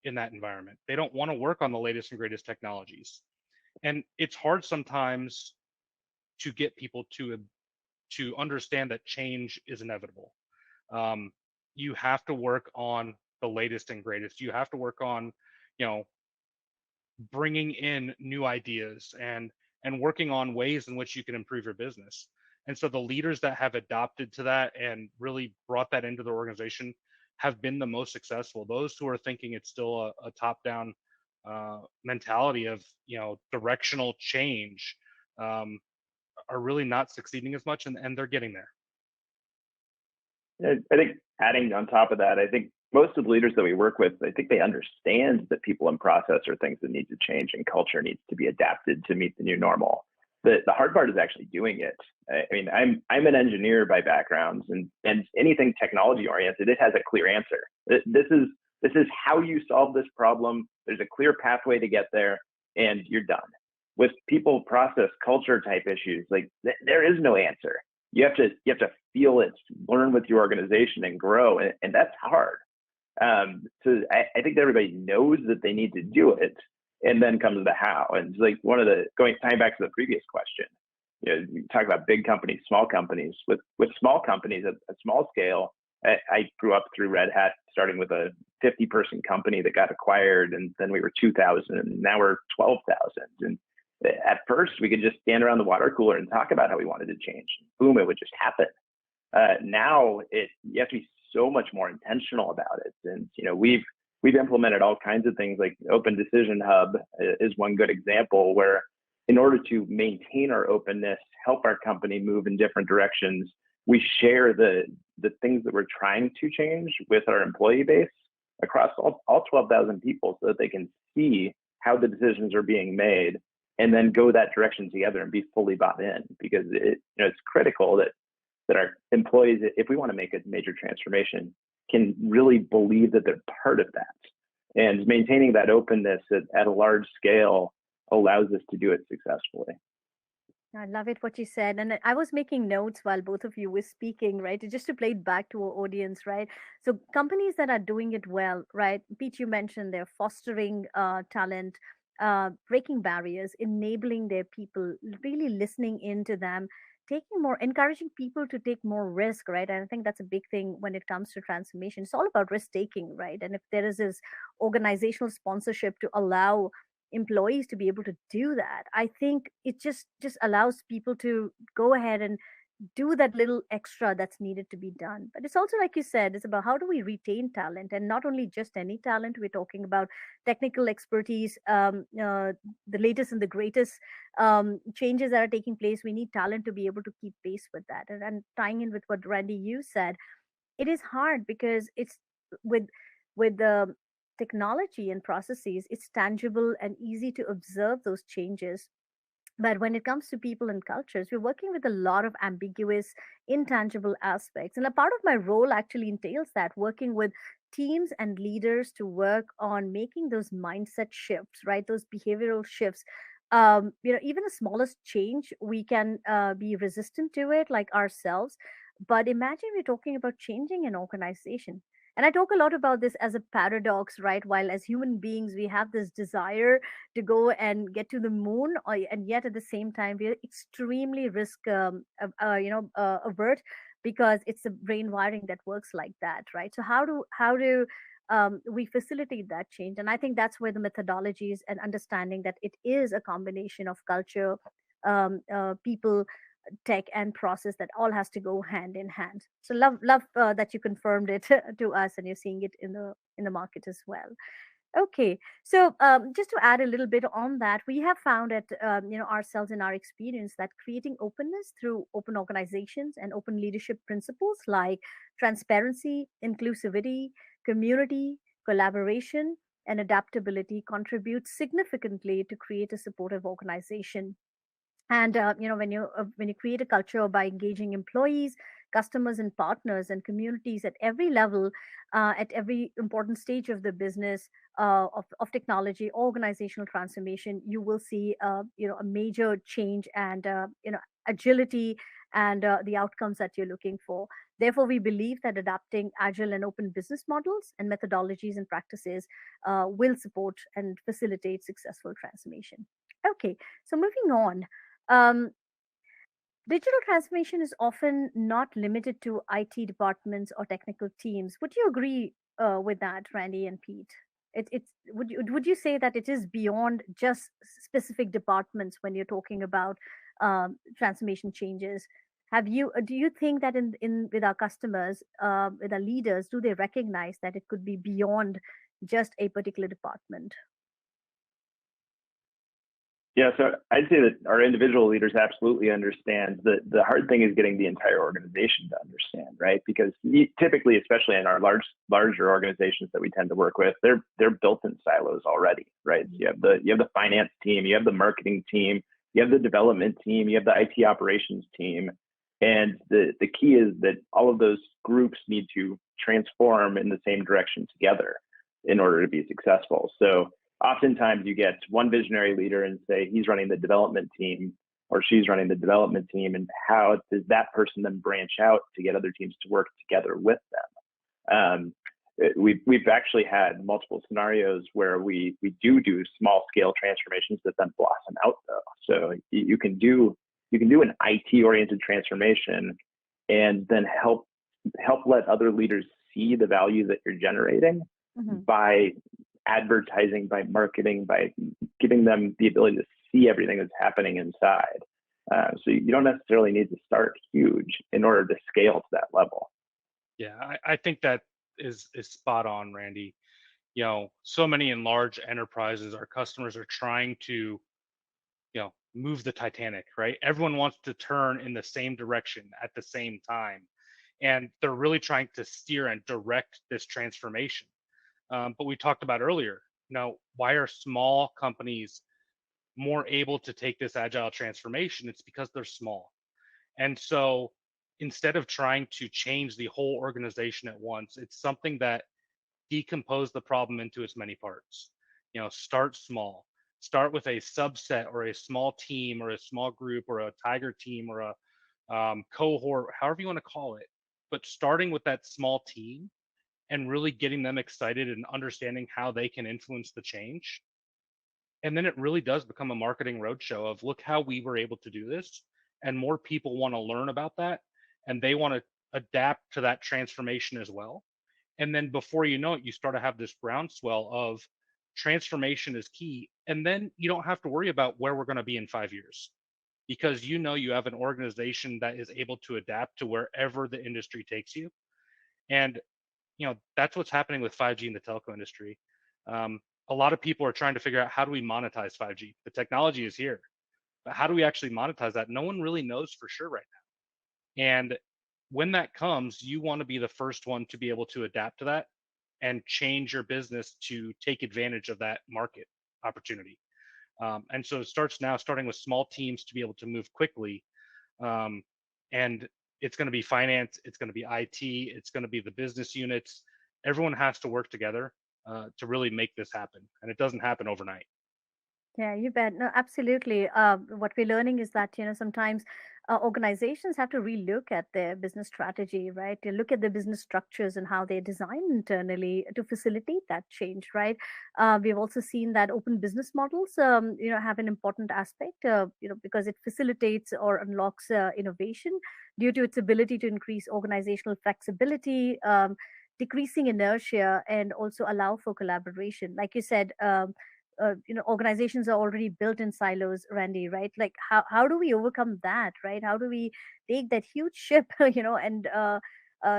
in that environment. They don't want to work on the latest and greatest technologies. And it's hard sometimes to get people to understand that change is inevitable. You have to work on the latest and greatest. You have to work on, bringing in new ideas and working on ways in which you can improve your business. And so the leaders that have adopted to that and really brought that into their organization have been the most successful. Those who are thinking it's still a top-down mentality of directional change are really not succeeding as much, and they're getting there. I think adding on top of that, I think most of the leaders that we work with, I think they understand that people and process are things that need to change and culture needs to be adapted to meet the new normal. The hard part is actually doing it. I mean, I'm an engineer by background, and anything technology oriented, it has a clear answer. This is how you solve this problem. There's a clear pathway to get there, and you're done. With people, process, culture type issues, like there is no answer. You have to feel it, learn with your organization, and grow, and that's hard. So I think everybody knows that they need to do it, and then comes the how. And it's like tying back to the previous question, we talk about big companies, small companies. With small companies at a small scale, I grew up through Red Hat, starting with a 50-person company that got acquired, and then we were 2,000, and now we're 12,000. And at first, we could just stand around the water cooler and talk about how we wanted to change. Boom, it would just happen. Now you have to be so much more intentional about it. And we've implemented all kinds of things, like Open Decision Hub is one good example, where in order to maintain our openness, help our company move in different directions, we share the things that we're trying to change with our employee base across all 12,000 people, so that they can see how the decisions are being made and then go that direction together and be fully bought in. Because it's critical that our employees, if we want to make a major transformation, can really believe that they're part of that. And maintaining that openness at a large scale allows us to do it successfully. I love it what you said. And I was making notes while both of you were speaking, right? Just to play it back to our audience, right? So companies that are doing it well, right? Pete, you mentioned they're fostering talent, breaking barriers, enabling their people, really listening into them, encouraging people to take more risk, right? And I think that's a big thing when it comes to transformation. It's all about risk taking, right? And if there is this organizational sponsorship to allow employees to be able to do that, I think it just allows people to go ahead and do that little extra that's needed to be done. But it's also, like you said, it's about how do we retain talent, and not only just any talent. We're talking about technical expertise, the latest and the greatest changes that are taking place. We need talent to be able to keep pace with that. And tying in with what Randy, you said, it is hard because it's with the technology and processes, it's tangible and easy to observe those changes. But when it comes to people and cultures, we're working with a lot of ambiguous, intangible aspects. And a part of my role actually entails that, working with teams and leaders to work on making those mindset shifts, right? Those behavioral shifts. Even the smallest change, we can be resistant to it, like ourselves. But imagine we're talking about changing an organization. And I talk a lot about this as a paradox, right? While as human beings, we have this desire to go and get to the moon, and yet at the same time, we're extremely risk avert, because it's the brain wiring that works like that, right? So how do we facilitate that change? And I think that's where the methodologies and understanding that it is a combination of culture, people, tech, and process, that all has to go hand in hand. So love that you confirmed it to us, and you're seeing it in the market as well. Okay, so just to add a little bit on that, we have found that ourselves in our experience that creating openness through open organizations and open leadership principles like transparency, inclusivity, community, collaboration, and adaptability contribute significantly to create a supportive organization. And when you create a culture by engaging employees, customers, and partners and communities at every level, at every important stage of the business, of technology, organizational transformation, you will see a major change and agility and the outcomes that you're looking for. Therefore, we believe that adapting agile and open business models and methodologies and practices will support and facilitate successful transformation. Okay, so moving on. um, Digital transformation is often not limited to IT departments or technical teams. Would you agree with that, Randy and Pete? Would you say that it is beyond just specific departments when you're talking about transformation changes? Do you think that in with our customers, with our leaders, do they recognize that it could be beyond just a particular department? Yeah, so I'd say that our individual leaders absolutely understand that the hard thing is getting the entire organization to understand, right? Because typically, especially in our larger organizations that we tend to work with, they're built in silos already, right? So you have the finance team, you have the marketing team, you have the development team, you have the IT operations team, and the key is that all of those groups need to transform in the same direction together in order to be successful. So oftentimes you get one visionary leader and say he's running the development team or she's running the development team, and how does that person then branch out to get other teams to work together with them? We've actually had multiple scenarios where we do small scale transformations that then blossom out though. So you can do an IT oriented transformation and then help let other leaders see the value that you're generating by advertising, by marketing, by giving them the ability to see everything that's happening inside. So you don't necessarily need to start huge in order to scale to that level. Yeah, I think that is spot on, Randy. So many in large enterprises, our customers are trying to, move the Titanic, right? Everyone wants to turn in the same direction at the same time. And they're really trying to steer and direct this transformation. But we talked about earlier, why are small companies more able to take this agile transformation? It's because they're small. And so instead of trying to change the whole organization at once, it's something that decompose the problem into its many parts. Start small. Start with a subset or a small team or a small group or a tiger team or a cohort, however you want to call it. But starting with that small team and really getting them excited and understanding how they can influence the change. And then it really does become a marketing roadshow of look how we were able to do this. And more people want to learn about that and they want to adapt to that transformation as well. And then before you know it, you start to have this groundswell of transformation is key. And then you don't have to worry about where we're going to be in 5 years because you have an organization that is able to adapt to wherever the industry takes you. And that's what's happening with 5G in the telco industry. A lot of people are trying to figure out how do we monetize 5G? The technology is here, but how do we actually monetize that? No one really knows for sure right now. And when that comes, you want to be the first one to be able to adapt to that and change your business to take advantage of that market opportunity. And so it starts now, starting with small teams to be able to move quickly. And it's going to be finance, it's going to be IT, it's going to be the business units. Everyone has to work together to really make this happen. And it doesn't happen overnight. Yeah, you bet. No, absolutely. What we're learning is that, sometimes organizations have to relook at their business strategy, right? To look at the business structures and how they're designed internally to facilitate that change, right? We've also seen that open business models, have an important aspect, because it facilitates or unlocks innovation due to its ability to increase organizational flexibility, decreasing inertia, and also allow for collaboration. Like you said, organizations are already built in silos, Randy, right? Like how do we overcome that, right? How do we take that huge ship, and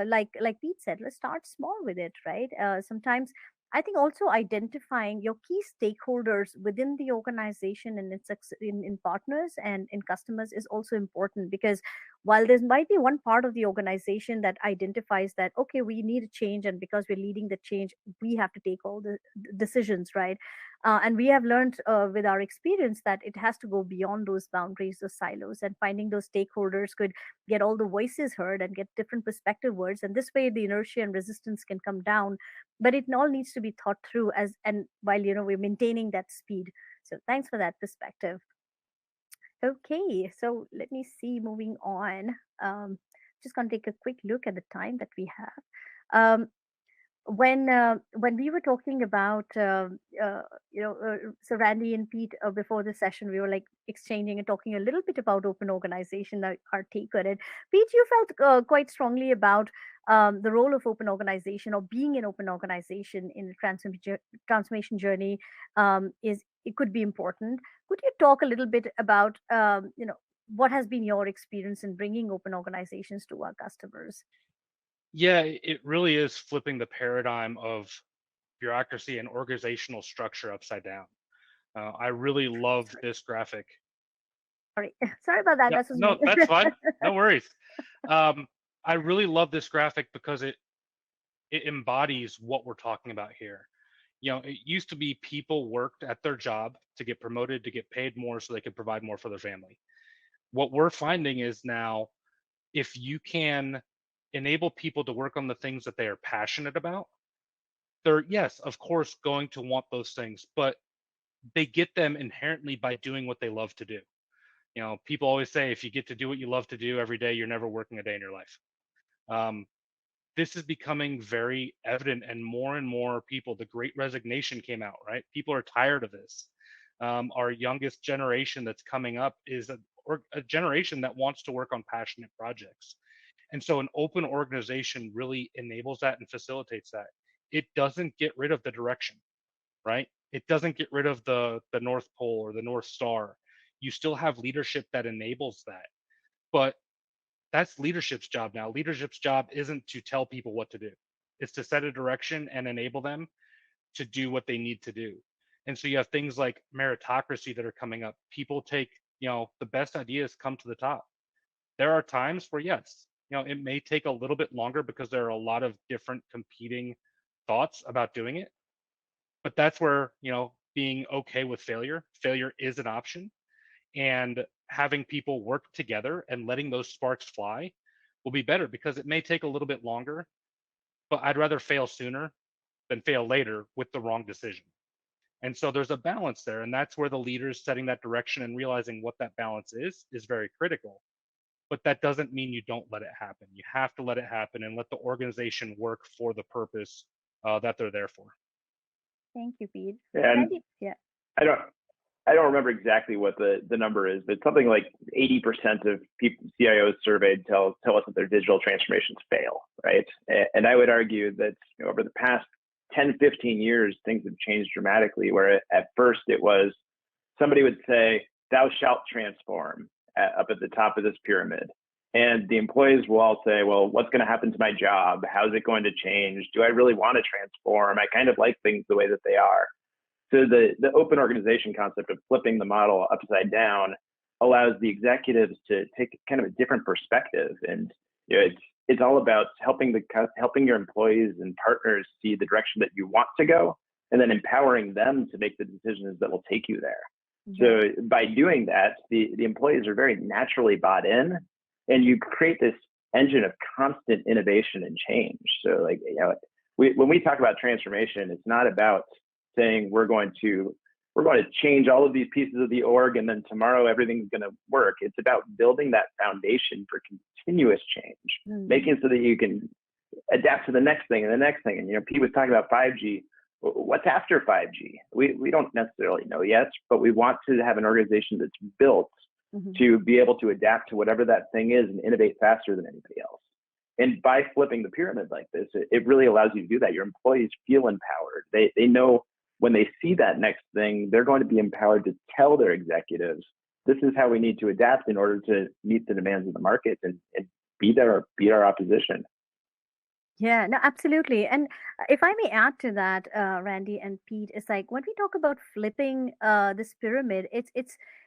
like Pete said, let's start small with it, right? Sometimes I think also identifying your key stakeholders within the organization and in partners and in customers is also important, because while there might be one part of the organization that identifies that, okay, we need a change, and because we're leading the change, we have to take all the decisions, right? And we have learned with our experience that it has to go beyond those boundaries, those silos, and finding those stakeholders could get all the voices heard and get different perspective words. And this way, the inertia and resistance can come down. But it all needs to be thought through and while we're maintaining that speed. So thanks for that perspective. Okay, so let me see. Moving on. Just gonna take a quick look at the time that we have. Um, when we were talking about so Randy and Pete, before the session, we were like exchanging and talking a little bit about open organization, our take on it. Pete, you felt quite strongly about the role of open organization, or being an open organization in the transformation journey, is it could be important. Could you talk a little bit about what has been your experience in bringing open organizations to our customers? Yeah, it really is flipping the paradigm of bureaucracy and organizational structure upside down. I really love this graphic. Sorry, sorry about that. Yeah, That's just no, me. that's fine. No worries. I really love this graphic because it embodies what we're talking about here. It used to be people worked at their job to get promoted, to get paid more so they could provide more for their family. What we're finding is now, if you can enable people to work on the things that they are passionate about, they're, yes, of course, going to want those things, but they get them inherently by doing what they love to do. People always say, if you get to do what you love to do every day, you're never working a day in your life. This is becoming very evident, and more people, the great resignation came out, right? People are tired of this. Our youngest generation that's coming up is a generation that wants to work on passionate projects. And so an open organization really enables that and facilitates that. It doesn't get rid of the direction, right? It doesn't get rid of the North Pole or the North Star. You still have leadership that enables that. But that's leadership's job now. Leadership's job isn't to tell people what to do. It's to set a direction and enable them to do what they need to do. And so you have things like meritocracy that are coming up. People take, the best ideas come to the top. There are times where, yes, it may take a little bit longer because there are a lot of different competing thoughts about doing it. But that's where, being okay with failure is an option. And having people work together and letting those sparks fly will be better, because it may take a little bit longer, but I'd rather fail sooner than fail later with the wrong decision. And so there's a balance there. And that's where the leaders setting that direction and realizing what that balance is very critical. But that doesn't mean you don't let it happen. You have to let it happen and let the organization work for the purpose that they're there for. Thank you, Pete. And yeah. I don't remember exactly what the number is, but something like 80% of people, CIOs surveyed tell us that their digital transformations fail, right? And I would argue that over the past 10, 15 years, things have changed dramatically, where at first it was somebody would say, "Thou shalt transform," up at the top of this pyramid. And the employees will all say, "Well, what's going to happen to my job? How's it going to change? Do I really want to transform? I kind of like things the way that they are." So the open organization concept of flipping the model upside down allows the executives to take kind of a different perspective. And it's all about helping your employees and partners see the direction that you want to go, and then empowering them to make the decisions that will take you there. So by doing that, the employees are very naturally bought in, and you create this engine of constant innovation and change. So when we talk about transformation, it's not about saying we're going to change all of these pieces of the org and then tomorrow everything's going to work. It's about building that foundation for continuous change, making so that you can adapt to the next thing and the next thing. And Pete was talking about 5G. What's after 5G? We don't necessarily know yet, but we want to have an organization that's built to be able to adapt to whatever that thing is and innovate faster than anybody else. And by flipping the pyramid like this, it really allows you to do that. Your employees feel empowered. They know when they see that next thing, they're going to be empowered to tell their executives, this is how we need to adapt in order to meet the demands of the market and beat our opposition. Yeah, no, absolutely. And if I may add to that, Randy and Pete, it's like when we talk about flipping this pyramid,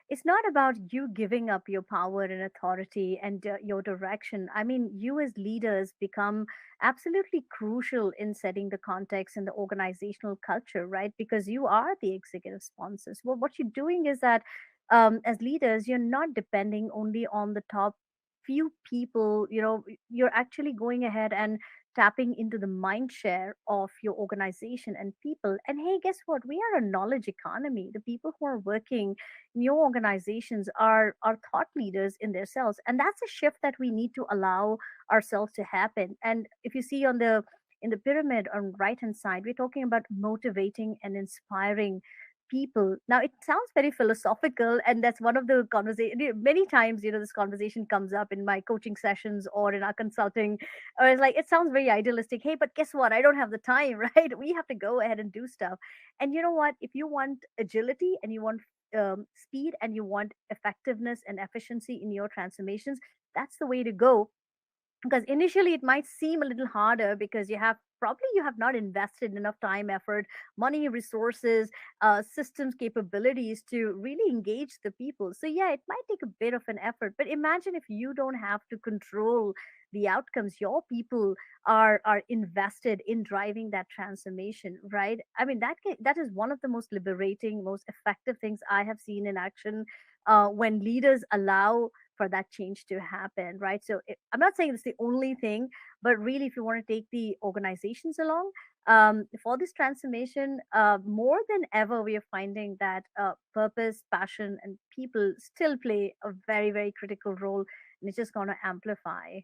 it's not about you giving up your power and authority and your direction. I mean, you as leaders become absolutely crucial in setting the context and the organizational culture, right? Because you are the executive sponsors. Well, what you're doing is that as leaders, you're not depending only on the top few people. You're actually going ahead and tapping into the mind share of your organization and people. And hey, guess what? We are a knowledge economy. The people who are working in your organizations are thought leaders in themselves. And that's a shift that we need to allow ourselves to happen. And if you see on the in the pyramid on right hand side, we're talking about motivating and inspiring people. Now it sounds very philosophical, and that's one of the conversation. Many times, this conversation comes up in my coaching sessions or in our consulting, or it's like it sounds very idealistic. Hey, but guess what? I don't have the time, right? We have to go ahead and do stuff. And you know what? If you want agility and you want speed and you want effectiveness and efficiency in your transformations, that's the way to go. Because initially it might seem a little harder because you have not invested enough time, effort, money, resources, systems, capabilities to really engage the people. So yeah, it might take a bit of an effort, but imagine if you don't have to control the outcomes. Your people are invested in driving that transformation, right? I mean, that is one of the most liberating, most effective things I have seen in action, when leaders allow for that change to happen, right? So I'm not saying it's the only thing, but really, if you want to take the organizations along for this transformation, more than ever, we are finding that purpose, passion, and people still play a very, very critical role, and it's just going to amplify.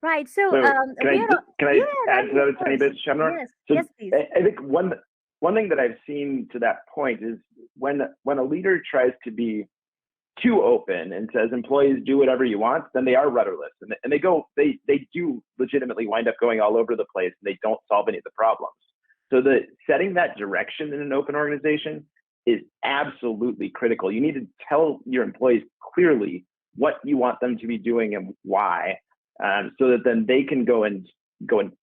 Right. So So we are. can I Yeah, add to Randy, that of a tiny course. bit, Shabnor? Yes. So Yes, please. I think one thing that I've seen to that point is when a leader tries to be too open and says employees do whatever you want, then they are rudderless, and they do legitimately wind up going all over the place, and they don't solve any of the problems. So the setting that direction in an open organization is absolutely critical. You need to tell your employees clearly what you want them to be doing and why, so that then they can go and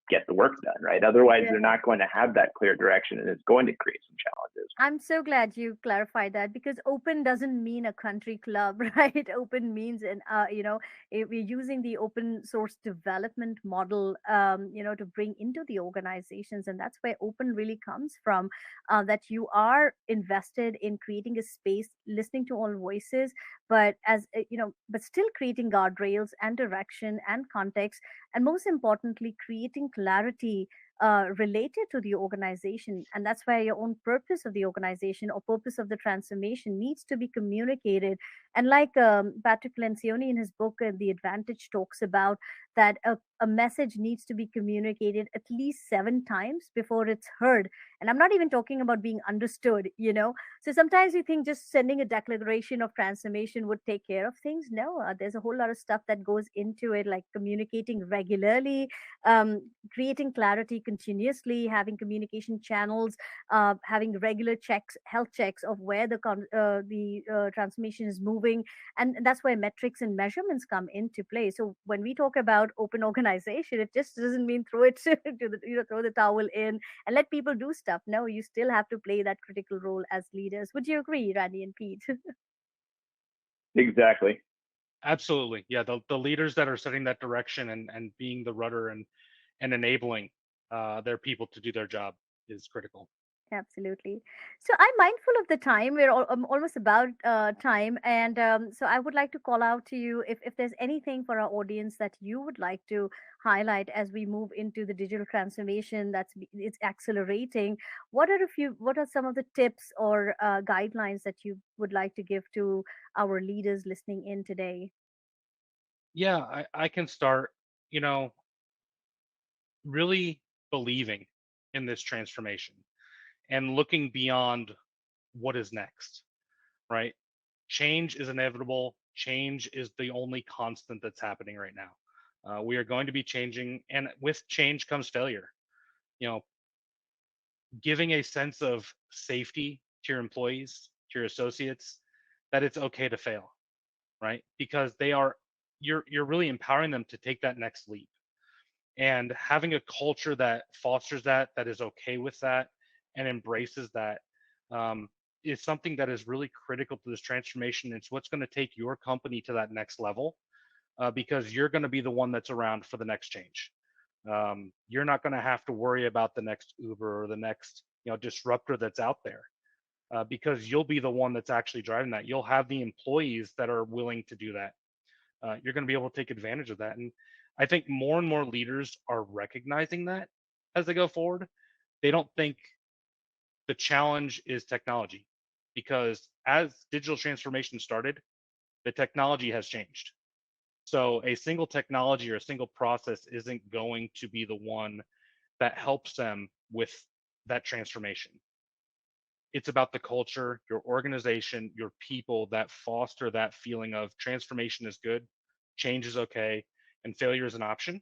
get the work done, right? Otherwise, Yeah. they're not going to have that clear direction, and it's going to create some challenges. I'm so glad you clarified that, because open doesn't mean a country club, right? Open means, we're using the open source development model, to bring into the organizations. And that's where open really comes from, that you are invested in creating a space, listening to all voices, but but still creating guardrails and direction and context. And most importantly, creating clarity related to the organization. And that's why your own purpose of the organization or purpose of the transformation needs to be communicated. And like Patrick Lencioni in his book, The Advantage, talks about that a message needs to be communicated at least 7 times before it's heard. And I'm not even talking about being understood. So sometimes you think just sending a declaration of transformation would take care of things. No, there's a whole lot of stuff that goes into it, like communicating regularly, creating clarity continuously, having communication channels, having regular checks, health checks of where the transformation is moving. And that's where metrics and measurements come into play. So when we talk about open organization, it just doesn't mean throw it to throw the towel in and let people do stuff. No, you still have to play that critical role as leaders. Would you agree, Randy and Pete? Exactly. Absolutely. Yeah. The leaders that are setting that direction and being the rudder and enabling their people to do their job is critical. Absolutely. So I'm mindful of the time. We're almost about time. And so I would like to call out to you if there's anything for our audience that you would like to highlight as we move into the digital transformation it's accelerating. What are some of the tips or guidelines that you would like to give to our leaders listening in today? Yeah, I can start, you know, really believing in this transformation and looking beyond what is next, right? Change is inevitable. Change is the only constant that's happening right now. We are going to be changing, and with change comes failure. You know, giving a sense of safety to your employees, to your associates, that it's okay to fail, right? Because you're really empowering them to take that next leap, and having a culture that fosters that is okay with that and embraces that, um, is something that is really critical to this transformation. It's what's going to take your company to that next level, because you're going to be the one that's around for the next change. You're not going to have to worry about the next Uber or the next disruptor that's out there, because you'll be the one that's actually driving that. You'll have the employees that are willing to do that. You're going to be able to take advantage of that. And I think more and more leaders are recognizing that as they go forward. They don't think the challenge is technology, because as digital transformation started, the technology has changed. So a single technology or a single process isn't going to be the one that helps them with that transformation. It's about the culture, your organization, your people that foster that feeling of transformation is good, change is okay, and failure is an option,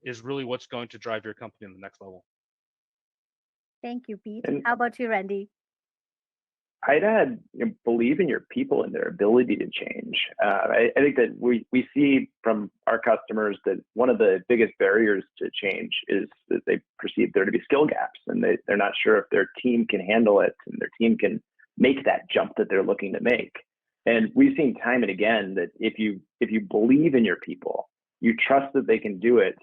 is really what's going to drive your company to the next level. Thank you, Pete. And How about you, Randy? I'd add, believe in your people and their ability to change. I think that we see from our customers that one of the biggest barriers to change is that they perceive there to be skill gaps, and they're not sure if their team can handle it and their team can make that jump that they're looking to make. And we've seen time and again that if you believe in your people, you trust that they can do it,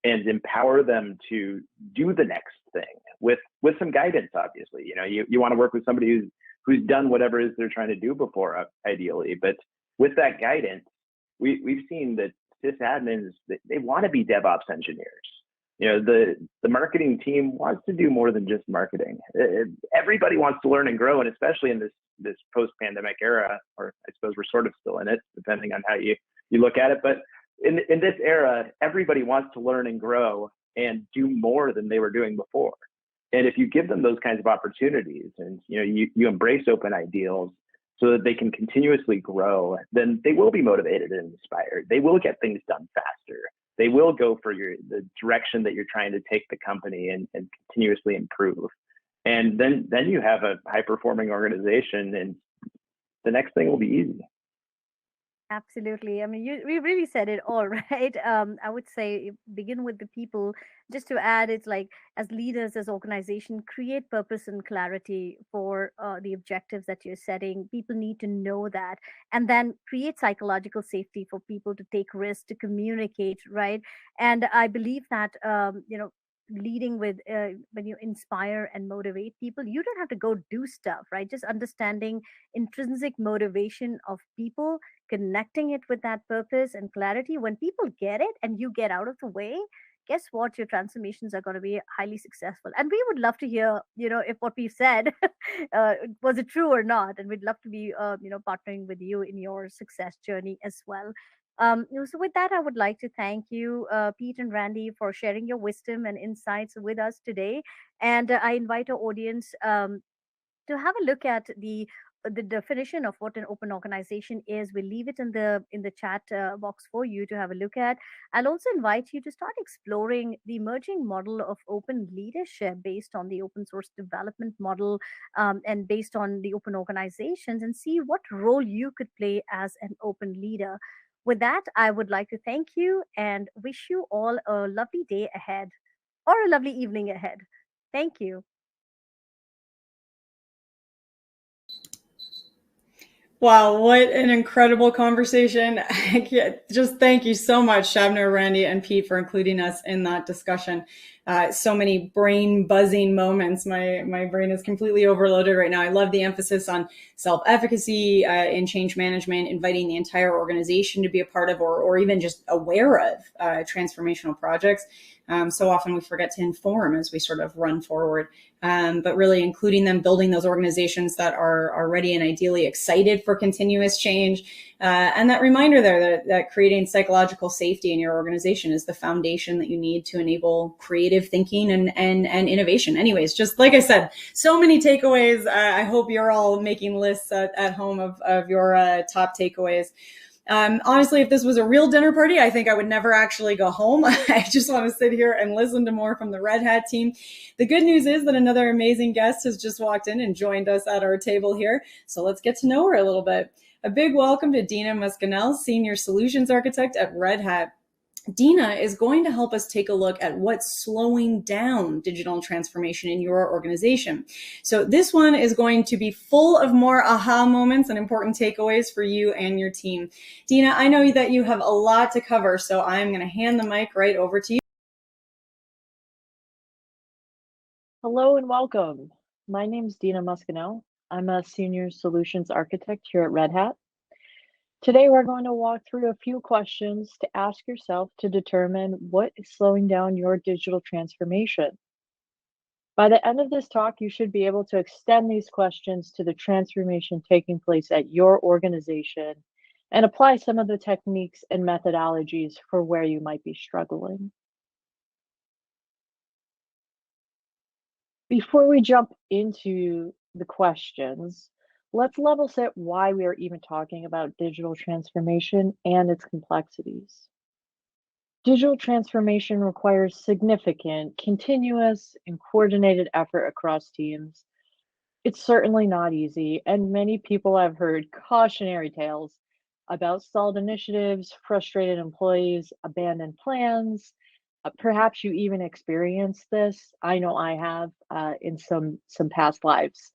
and empower them to do the next thing with some guidance. Obviously, you want to work with somebody who's done whatever it is they're trying to do before, ideally. But with that guidance, we've seen that sysadmins, they want to be DevOps engineers. The marketing team wants to do more than just marketing. Everybody wants to learn and grow, and especially in this post-pandemic era, or I suppose we're sort of still in it, depending on how you look at it. But in this era, everybody wants to learn and grow and do more than they were doing before. And if you give them those kinds of opportunities, and you embrace open ideals so that they can continuously grow, then they will be motivated and inspired. They will get things done faster. They will go for the direction that you're trying to take the company and continuously improve. And then you have a high-performing organization, and the next thing will be easy. Absolutely. I mean, we really said it all, right? I would say begin with the people. Just to add, it's like as leaders, as organization, create purpose and clarity for the objectives that you're setting. People need to know that, and then create psychological safety for people to take risks, to communicate, right? And I believe that leading with when you inspire and motivate people, you don't have to go do stuff, right? Just understanding intrinsic motivation of people, connecting it with that purpose and clarity. When people get it and you get out of the way, guess what? Your transformations are going to be highly successful. And we would love to hear, if what we've said was it true or not. And we'd love to be, partnering with you in your success journey as well. So with that, I would like to thank you, Pete and Randy, for sharing your wisdom and insights with us today. And I invite our audience to have a look at the definition of what an open organization is. We'll leave it in the chat box for you to have a look at. I'll also invite you to start exploring the emerging model of open leadership based on the open source development model, and based on the open organizations, and see what role you could play as an open leader. With that, I would like to thank you and wish you all a lovely day ahead, or a lovely evening ahead. Thank you. Wow, what an incredible conversation. Just thank you so much, Shabnir, Randy, and Pete, for including us in that discussion. So many brain buzzing moments. My brain is completely overloaded right now. I love the emphasis on self-efficacy in change management, inviting the entire organization to be a part of, or even just aware of transformational projects. So often we forget to inform as we sort of run forward, but really including them, building those organizations that are ready and ideally excited for continuous change. And that reminder there that creating psychological safety in your organization is the foundation that you need to enable creative thinking and innovation. Anyways, just like I said, so many takeaways. I hope you're all making lists at home of your top takeaways. Honestly, if this was a real dinner party, I think I would never actually go home. I just want to sit here and listen to more from the Red Hat team. The good news is that another amazing guest has just walked in and joined us at our table here. So let's get to know her a little bit. A big welcome to Deanna Muscanel, Senior Solutions Architect at Red Hat. Deanna is going to help us take a look at what's slowing down digital transformation in your organization. So this one is going to be full of more aha moments and important takeaways for you and your team. Deanna, I know that you have a lot to cover, so I'm going to hand the mic right over to you. Hello and welcome. My name is Deanna Muscanel. I'm a Senior Solutions Architect here at Red Hat. Today we're going to walk through a few questions to ask yourself to determine what is slowing down your digital transformation. By the end of this talk, you should be able to extend these questions to the transformation taking place at your organization and apply some of the techniques and methodologies for where you might be struggling. Before we jump into the questions, let's level set why we are even talking about digital transformation and its complexities. Digital transformation requires significant, continuous, and coordinated effort across teams. It's certainly not easy, and many people have heard cautionary tales about stalled initiatives, frustrated employees, abandoned plans. Perhaps you even experienced this. I know I have in some past lives.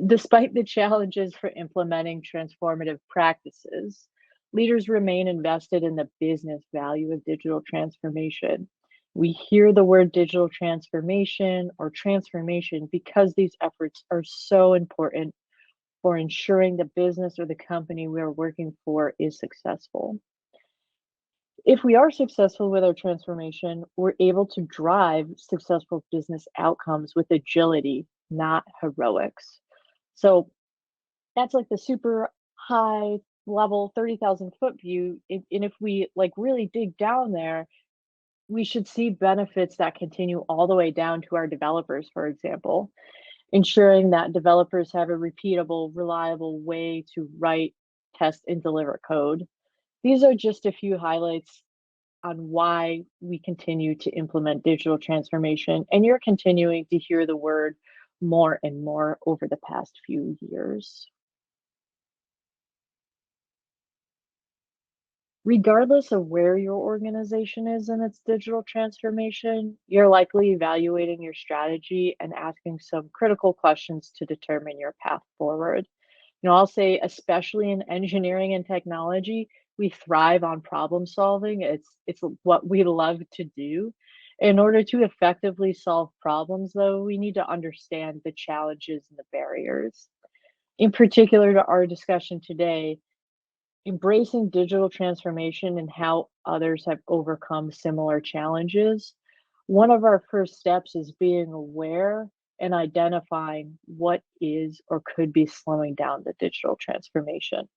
Despite the challenges for implementing transformative practices, leaders remain invested in the business value of digital transformation. We hear the word digital transformation or transformation because these efforts are so important for ensuring the business or the company we are working for is successful. If we are successful with our transformation, we're able to drive successful business outcomes with agility, not heroics. So that's like the super high level 30,000 foot view. And if we like really dig down there, we should see benefits that continue all the way down to our developers, for example, ensuring that developers have a repeatable, reliable way to write, test, and deliver code. These are just a few highlights on why we continue to implement digital transformation, and you're continuing to hear the word more and more over the past few years. Regardless of where your organization is in its digital transformation, you're likely evaluating your strategy and asking some critical questions to determine your path forward. I'll say, especially in engineering and technology, we thrive on problem solving. It's what we love to do. In order to effectively solve problems, though, we need to understand the challenges and the barriers. In particular to our discussion today, embracing digital transformation and how others have overcome similar challenges. One of our first steps is being aware and identifying what is or could be slowing down the digital transformation.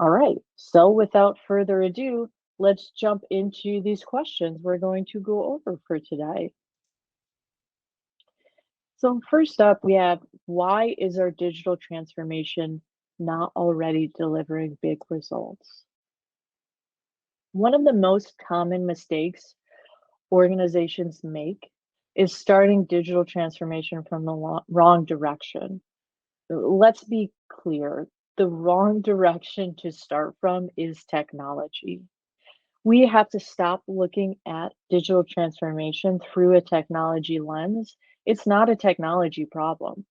All right, so without further ado, let's jump into these questions we're going to go over for today. So first up, we have, why is our digital transformation not already delivering big results? One of the most common mistakes organizations make is starting digital transformation from the wrong direction. Let's be clear, the wrong direction to start from is technology. We have to stop looking at digital transformation through a technology lens. It's not a technology problem.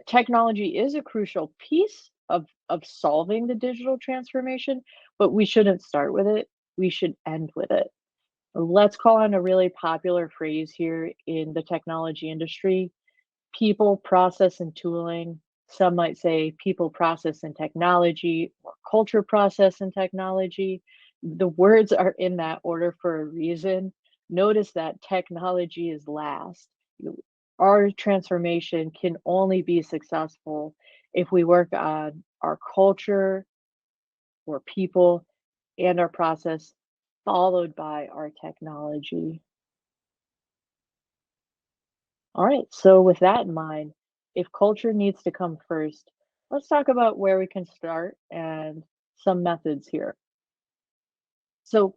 Technology is a crucial piece of solving the digital transformation, but we shouldn't start with it. We should end with it. Let's call on a really popular phrase here in the technology industry: people, process, and tooling. Some might say people, process, and technology, or culture, process, and technology. The words are in that order for a reason. Notice that technology is last. Our transformation can only be successful if we work on our culture, or people, and our process, followed by our technology. All right, so with that in mind, if culture needs to come first, let's talk about where we can start and some methods here. So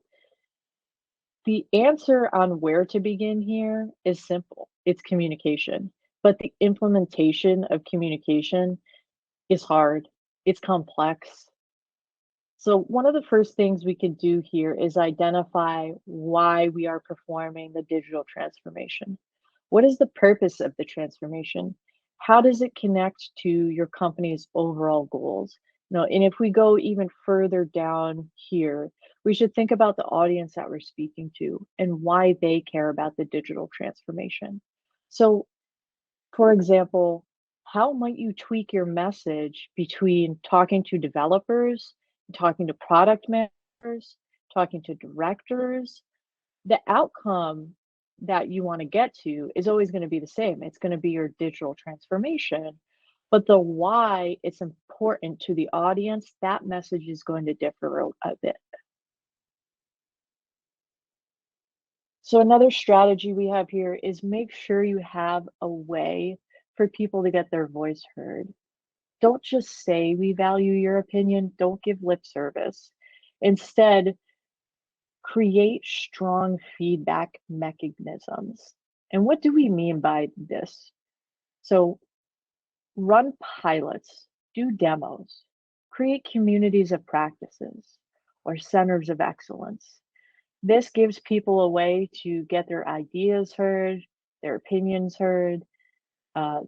the answer on where to begin here is simple. It's communication, but the implementation of communication is hard. It's complex. So one of the first things we can do here is identify why we are performing the digital transformation. What is the purpose of the transformation? How does it connect to your company's overall goals? And if we go even further down here, we should think about the audience that we're speaking to and why they care about the digital transformation. So, for example, how might you tweak your message between talking to developers, talking to product managers, talking to directors? The outcome that you want to get to is always going to be the same. It's going to be your digital transformation. But the why it's important to the audience, that message is going to differ a bit. So another strategy we have here is make sure you have a way for people to get their voice heard. Don't just say we value your opinion, don't give lip service. Instead, create strong feedback mechanisms. And what do we mean by this? So run pilots, do demos, create communities of practices or centers of excellence. This gives people a way to get their ideas heard, their opinions heard. Uh,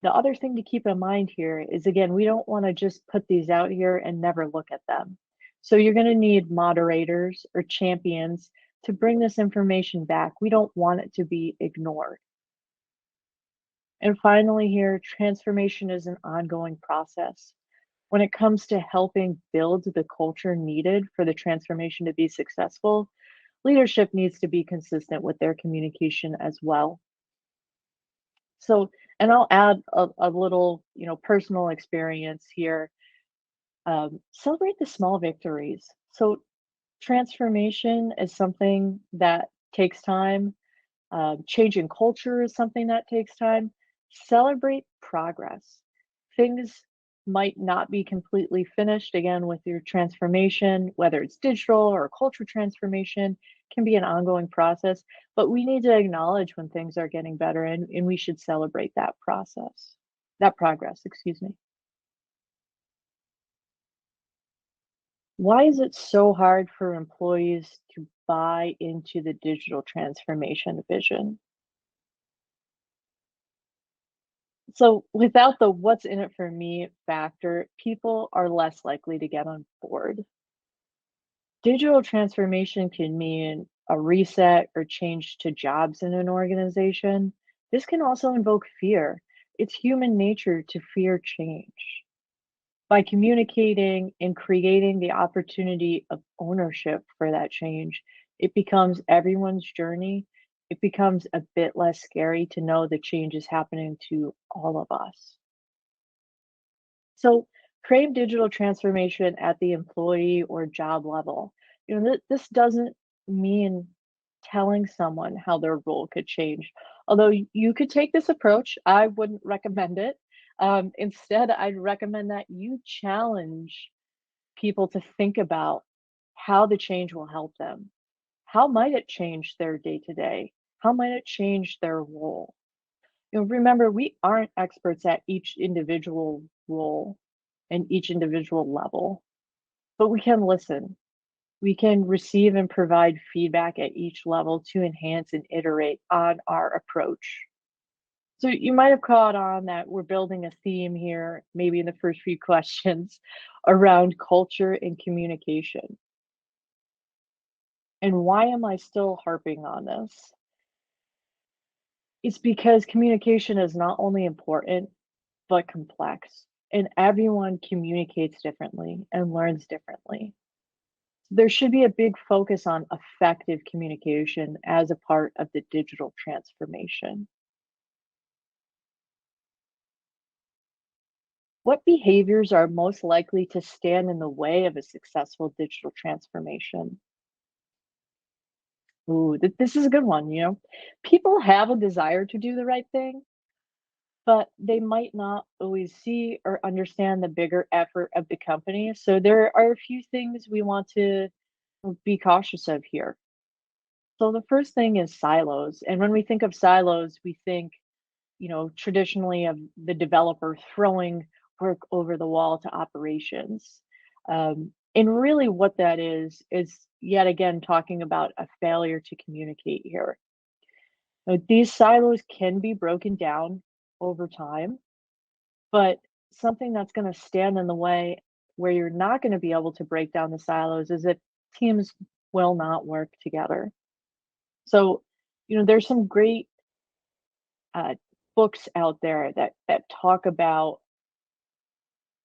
the other thing to keep in mind here is, again, we don't want to just put these out here and never look at them. So you're going to need moderators or champions to bring this information back. We don't want it to be ignored. And finally here, transformation is an ongoing process. When it comes to helping build the culture needed for the transformation to be successful, leadership needs to be consistent with their communication as well. So, and I'll add a little, personal experience here. Celebrate the small victories. So, transformation is something that takes time. Changing culture is something that takes time. Celebrate progress. Things might not be completely finished again with your transformation, whether it's digital or culture transformation, can be an ongoing process, but we need to acknowledge when things are getting better and we should celebrate that progress, excuse me. Why is it so hard for employees to buy into the digital transformation vision? So without the what's in it for me factor, people are less likely to get on board. Digital transformation can mean a reset or change to jobs in an organization. This can also invoke fear. It's human nature to fear change. By communicating and creating the opportunity of ownership for that change, it becomes everyone's journey. It becomes a bit less scary to know the change is happening to all of us. So frame digital transformation at the employee or job level. This doesn't mean telling someone how their role could change. Although you could take this approach, I wouldn't recommend it. Instead, I'd recommend that you challenge people to think about how the change will help them. How might it change their day to day? How might it change their role? Remember, we aren't experts at each individual role and each individual level, but we can listen. We can receive and provide feedback at each level to enhance and iterate on our approach. So you might have caught on that we're building a theme here, maybe in the first few questions, around culture and communication. And why am I still harping on this? It's because communication is not only important, but complex. And everyone communicates differently and learns differently. There should be a big focus on effective communication as a part of the digital transformation. What behaviors are most likely to stand in the way of a successful digital transformation? Ooh, this is a good one. People have a desire to do the right thing, but they might not always see or understand the bigger effort of the company. So there are a few things we want to be cautious of here. So the first thing is silos. And when we think of silos, we think, traditionally of the developer throwing work over the wall to operations. And really what that is yet again talking about a failure to communicate here. Now, these silos can be broken down over time, but something that's going to stand in the way where you're not going to be able to break down the silos is that teams will not work together. So, there's some great uh, books out there that talk about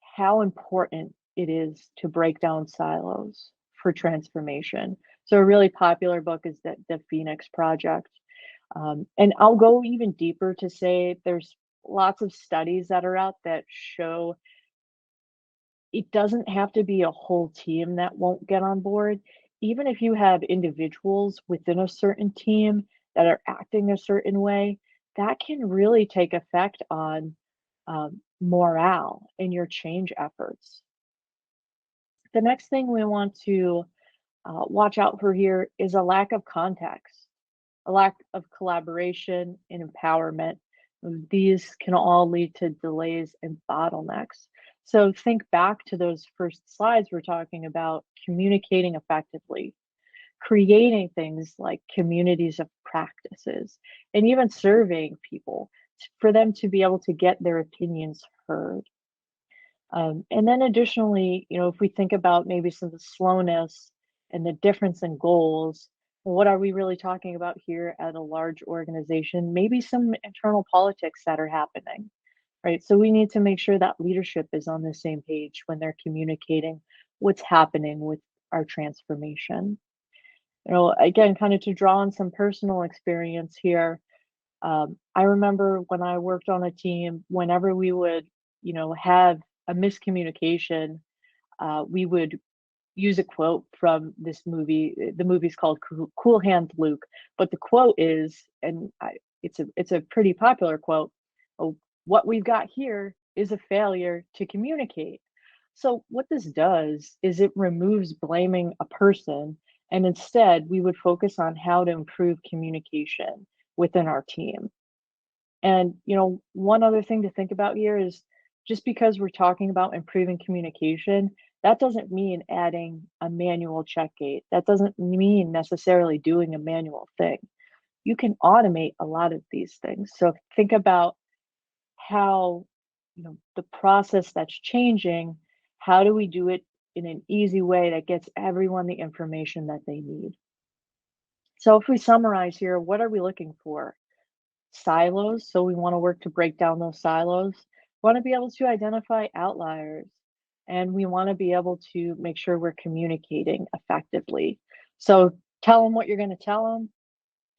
how important it is to break down silos for transformation. So a really popular book is the Phoenix Project. And I'll go even deeper to say there's lots of studies that are out that show it doesn't have to be a whole team that won't get on board. Even if you have individuals within a certain team that are acting a certain way, that can really take effect on morale in your change efforts. The next thing we want to watch out for here is a lack of context, a lack of collaboration and empowerment. These can all lead to delays and bottlenecks. So think back to those first slides we're talking about communicating effectively, creating things like communities of practices, and even surveying people for them to be able to get their opinions heard. And then additionally, if we think about maybe some of the slowness and the difference in goals, what are we really talking about here at a large organization? Maybe some internal politics that are happening, right? So we need to make sure that leadership is on the same page when they're communicating what's happening with our transformation. Again, kind of to draw on some personal experience here. I remember when I worked on a team, whenever we would, have a miscommunication, we would use a quote from this movie. The movie's called Cool Hand Luke, but the quote is, it's a pretty popular quote. "Oh, what we've got here is a failure to communicate." So what this does is it removes blaming a person, and instead we would focus on how to improve communication within our team. And, one other thing to think about here is just because we're talking about improving communication, that doesn't mean adding a manual check gate. That doesn't mean necessarily doing a manual thing. You can automate a lot of these things. So think about how, the process that's changing, how do we do it in an easy way that gets everyone the information that they need? So if we summarize here, what are we looking for? Silos. So we want to work to break down those silos. We want to be able to identify outliers, and we want to be able to make sure we're communicating effectively. So tell them what you're going to tell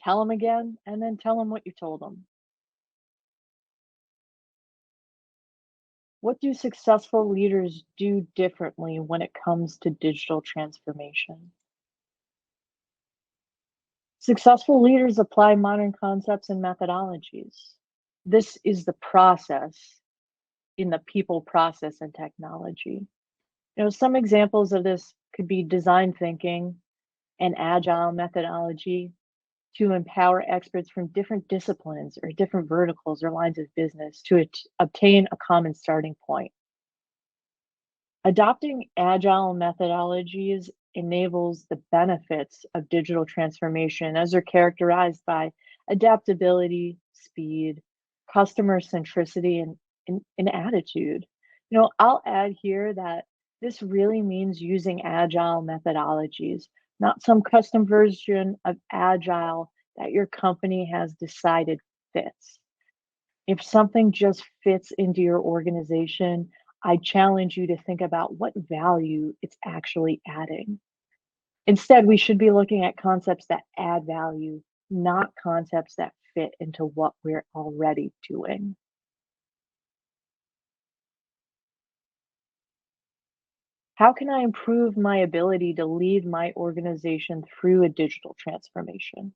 them again, and then tell them what you told them. What do successful leaders do differently when it comes to digital transformation? Successful leaders apply modern concepts and methodologies. This is the process in the people, process, and technology. Some examples of this could be design thinking and agile methodology to empower experts from different disciplines or different verticals or lines of business to obtain a common starting point. Adopting agile methodologies enables the benefits of digital transformation as they're characterized by adaptability, speed, customer centricity, and attitude. I'll add here that this really means using agile methodologies, not some custom version of agile that your company has decided fits. If something just fits into your organization, I challenge you to think about what value it's actually adding. Instead, we should be looking at concepts that add value, not concepts that fit into what we're already doing. How can I improve my ability to lead my organization through a digital transformation?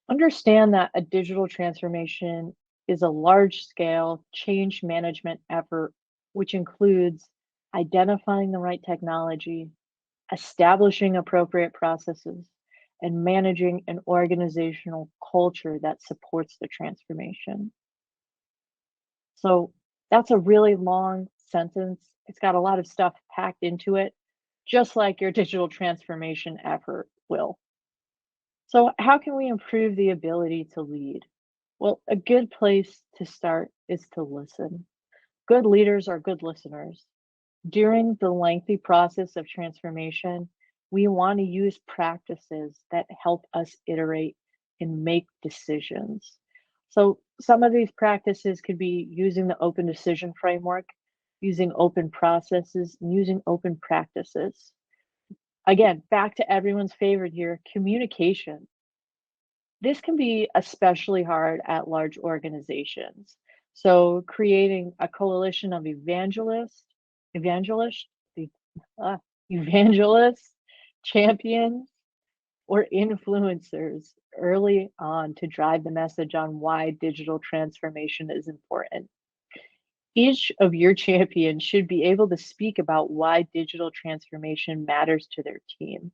Understand that a digital transformation is a large-scale change management effort, which includes identifying the right technology, establishing appropriate processes, and managing an organizational culture that supports the transformation. So that's a really long sentence. It's got a lot of stuff packed into it, just like your digital transformation effort will. So, how can we improve the ability to lead? Well, a good place to start is to listen. Good leaders are good listeners. During the lengthy process of transformation, we want to use practices that help us iterate and make decisions. So, some of these practices could be using the open decision framework, using open processes, and using open practices. Again, back to everyone's favorite here, communication. This can be especially hard at large organizations. So creating a coalition of evangelists, the- evangelists, champions, or influencers early on to drive the message on why digital transformation is important. Each of your champions should be able to speak about why digital transformation matters to their team.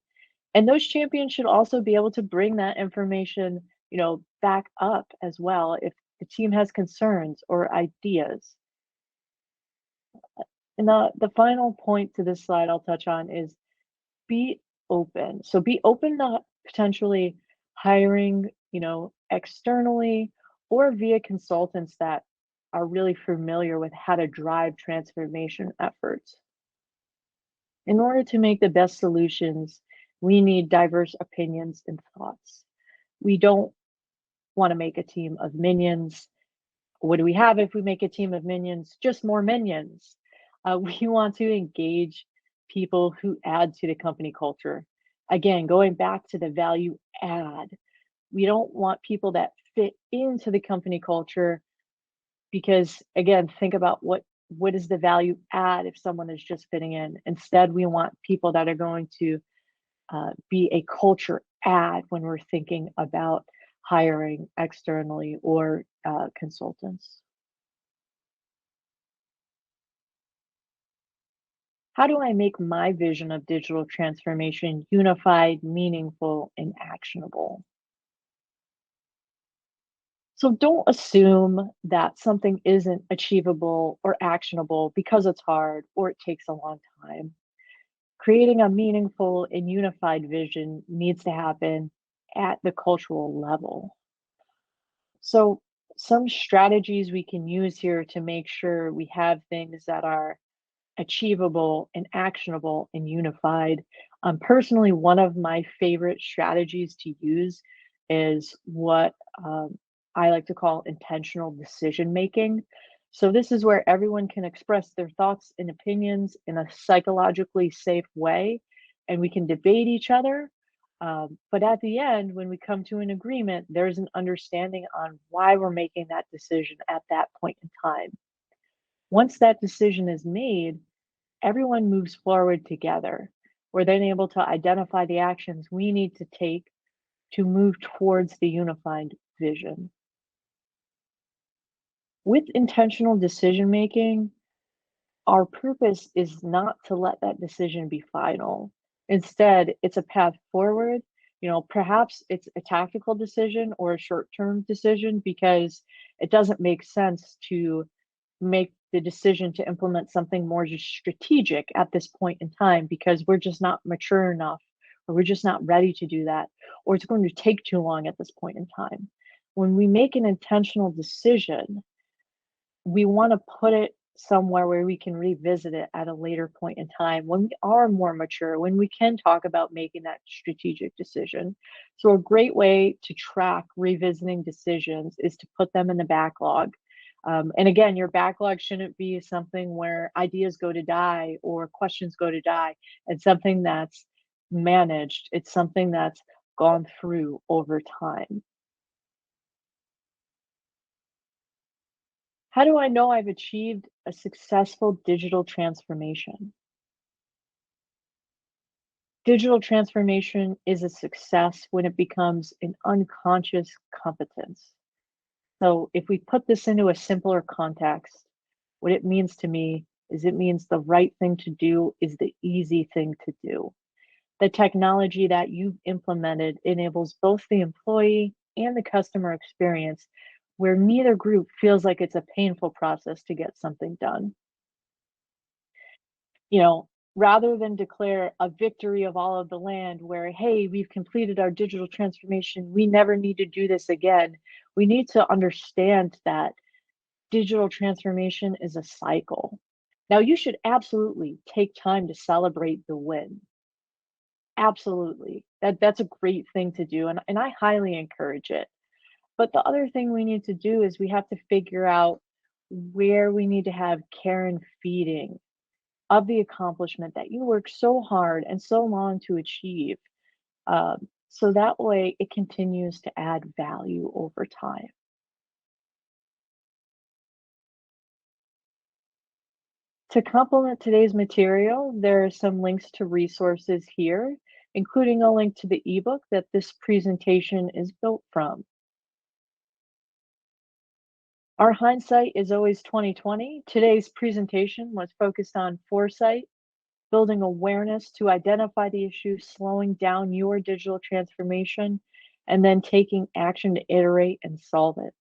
And those champions should also be able to bring that information, back up as well if the team has concerns or ideas. And the final point to this slide I'll touch on is be open. So be open to potentially hiring, externally or via consultants that are really familiar with how to drive transformation efforts. In order to make the best solutions, we need diverse opinions and thoughts. We don't want to make a team of minions. What do we have if we make a team of minions? Just more minions. We want to engage people who add to the company culture. Again, going back to the value add, we don't want people that fit into the company culture because, again, think about what is the value add if someone is just fitting in. Instead, we want people that are going to be a culture add when we're thinking about hiring externally or consultants. How do I make my vision of digital transformation unified, meaningful, and actionable? So don't assume that something isn't achievable or actionable because it's hard or it takes a long time. Creating a meaningful and unified vision needs to happen at the cultural level. So, some strategies we can use here to make sure we have things that are achievable and actionable and unified. Personally, one of my favorite strategies to use is what I like to call intentional decision making. So, this is where everyone can express their thoughts and opinions in a psychologically safe way, and we can debate each other. But at the end, when we come to an agreement, there's an understanding on why we're making that decision at that point in time. Once that decision is made, everyone moves forward together. We're then able to identify the actions we need to take to move towards the unified vision. With intentional decision making, our purpose is not to let that decision be final. Instead, it's a path forward. Perhaps it's a tactical decision or a short-term decision because it doesn't make sense to make the decision to implement something more just strategic at this point in time because we're just not mature enough or we're just not ready to do that or it's going to take too long at this point in time. When we make an intentional decision, we want to put it somewhere where we can revisit it at a later point in time when we are more mature, when we can talk about making that strategic decision. So, a great way to track revisiting decisions is to put them in the backlog. And again, your backlog shouldn't be something where ideas go to die or questions go to die. It's something that's managed, it's something that's gone through over time. How do I know I've achieved a successful digital transformation? Digital transformation is a success when it becomes an unconscious competence. So, if we put this into a simpler context, what it means to me is it means the right thing to do is the easy thing to do. The technology that you've implemented enables both the employee and the customer experience where neither group feels like it's a painful process to get something done. You know, rather than declare a victory of all of the land where, hey, we've completed our digital transformation, we never need to do this again. We need to understand that digital transformation is a cycle. Now, you should absolutely take time to celebrate the win. Absolutely. That's a great thing to do, and I highly encourage it. But the other thing we need to do is we have to figure out where we need to have care and feeding of the accomplishment that you worked so hard and so long to achieve. So that way it continues to add value over time. To complement today's material, there are some links to resources here, including a link to the ebook that this presentation is built from. Our hindsight is always 2020. Today's presentation was focused on foresight, building awareness to identify the issues slowing down your digital transformation, and then taking action to iterate and solve it.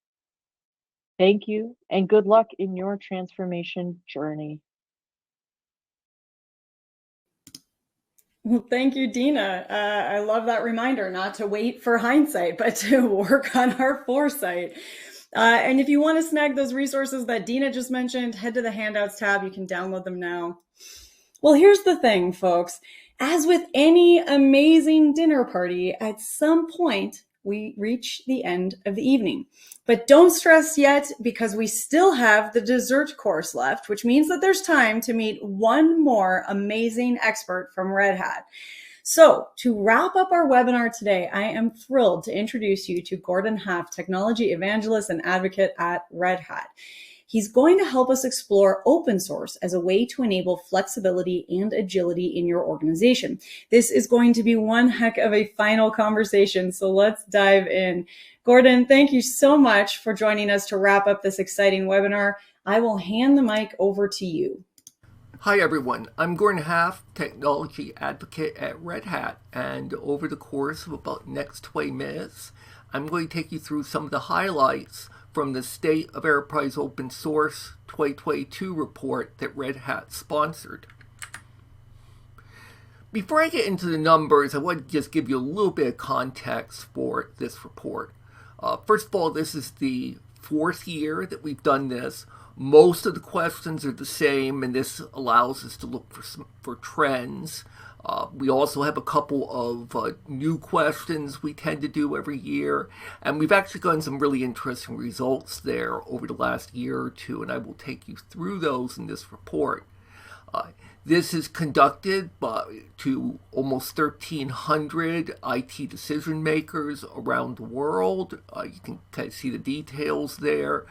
Thank you, and good luck in your transformation journey. Well, thank you, Deanna. I love that reminder not to wait for hindsight, but to work on our foresight. And if you want to snag those resources that Deanna just mentioned, head to the handouts tab. You can download them now. Well, here's the thing, folks. As with any amazing dinner party, at some point, we reach the end of the evening. But don't stress yet, because we still have the dessert course left, which means that there's time to meet one more amazing expert from Red Hat. So to wrap up our webinar today, I am thrilled to introduce you to Gordon Half, Technology Evangelist and Advocate at Red Hat. He's going to help us explore open source as a way to enable flexibility and agility in your organization. This is going to be one heck of a final conversation, so let's dive in. Gordon, thank you so much for joining us to wrap up this exciting webinar. I will hand the mic over to you. Hi everyone, I'm Gordon Half, Technology Advocate at Red Hat, and over the course of about the next 20 minutes, I'm going to take you through some of the highlights from the State of Enterprise Open Source 2022 report that Red Hat sponsored. Before I get into the numbers, I want to just give you a little bit of context for this report. First of all, this is the 4th year that we've done this. Most of the questions are the same, and this allows us to look for trends. We also have a couple of new questions we tend to do every year, and we've actually gotten some really interesting results there over the last year or two, and I will take you through those in this report. This is conducted to almost 1,300 IT decision makers around the world. You can kind of see the details there.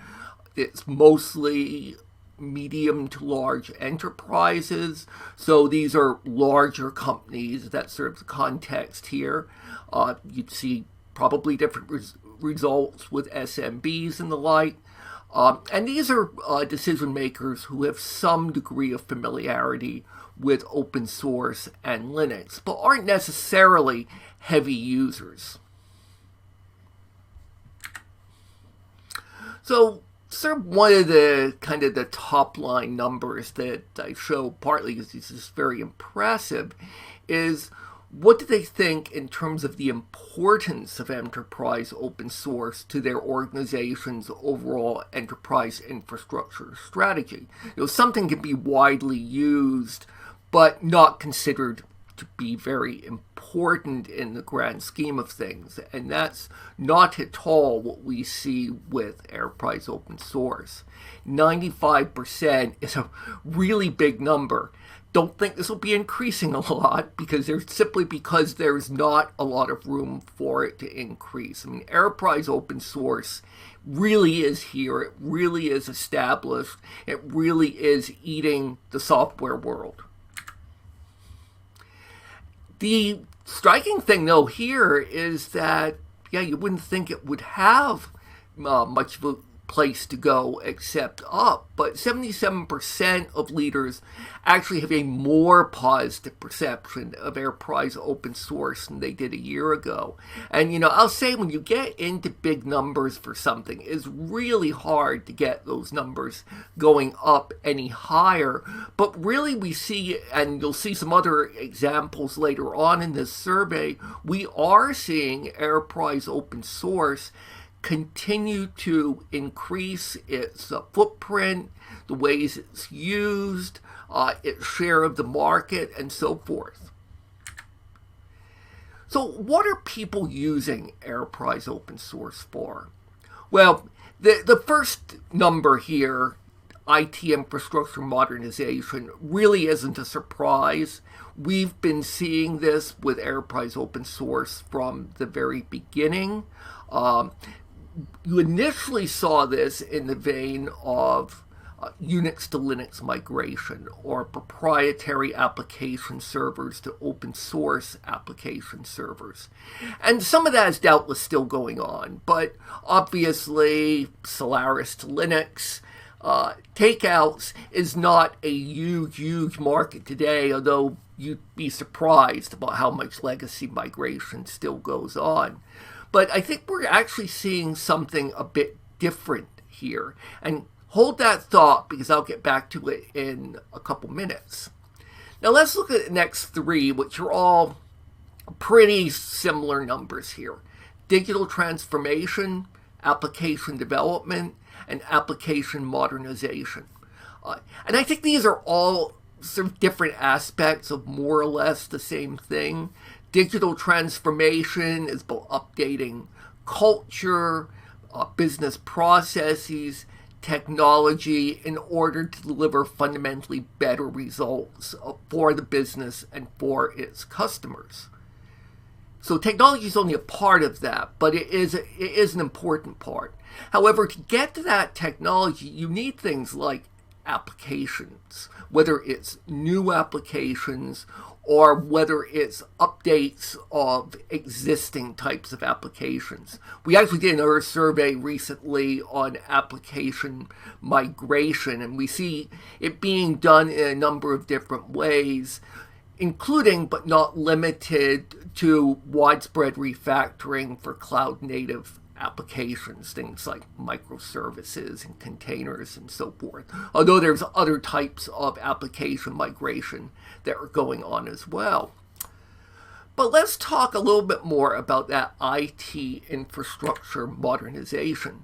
It's mostly medium to large enterprises, so these are larger companies. That's sort of the context here. You'd see probably different results with SMBs and the like. And these are decision makers who have some degree of familiarity with open source and Linux, but aren't necessarily heavy users. So sort of one of the kind of the top line numbers that I show, partly because this is very impressive, is what do they think in terms of the importance of enterprise open source to their organization's overall enterprise infrastructure strategy? Something can be widely used, but not considered to be very important in the grand scheme of things, and that's not at all what we see with enterprise open source. 95% is a really big number. Don't think this will be increasing a lot, because there's not a lot of room for it to increase. I mean, enterprise open source really is here. It really is established. It really is eating the software world. The striking thing, though, here is that, you wouldn't think it would have much of a place to go except up. But 77% of leaders actually have a more positive perception of enterprise open source than they did a year ago. And, I'll say when you get into big numbers for something, it's really hard to get those numbers going up any higher. But really we see, and you'll see some other examples later on in this survey, we are seeing enterprise open source continue to increase its footprint, the ways it's used, its share of the market, and so forth. So what are people using enterprise open source for? Well, the first number here, IT infrastructure modernization, really isn't a surprise. We've been seeing this with enterprise open source from the very beginning. You initially saw this in the vein of Unix to Linux migration, or proprietary application servers to open source application servers. And some of that is doubtless still going on, but obviously Solaris to Linux, takeouts is not a huge market today, although you'd be surprised about how much legacy migration still goes on. But I think we're actually seeing something a bit different here. And hold that thought, because I'll get back to it in a couple minutes. Now let's look at the next three, which are all pretty similar numbers here. Digital transformation, application development, and application modernization. And I think these are all sort of different aspects of more or less the same thing. Digital transformation is about updating culture, business processes, technology in order to deliver fundamentally better results for the business and for its customers. So technology is only a part of that, but it is an important part. However, to get to that technology, you need things like applications, whether it's new applications or whether it's updates of existing types of applications. We actually did another survey recently on application migration, and we see it being done in a number of different ways, including but not limited to widespread refactoring for cloud-native applications, things like microservices and containers and so forth. Although there's other types of application migration that are going on as well. But let's talk a little bit more about that IT infrastructure modernization.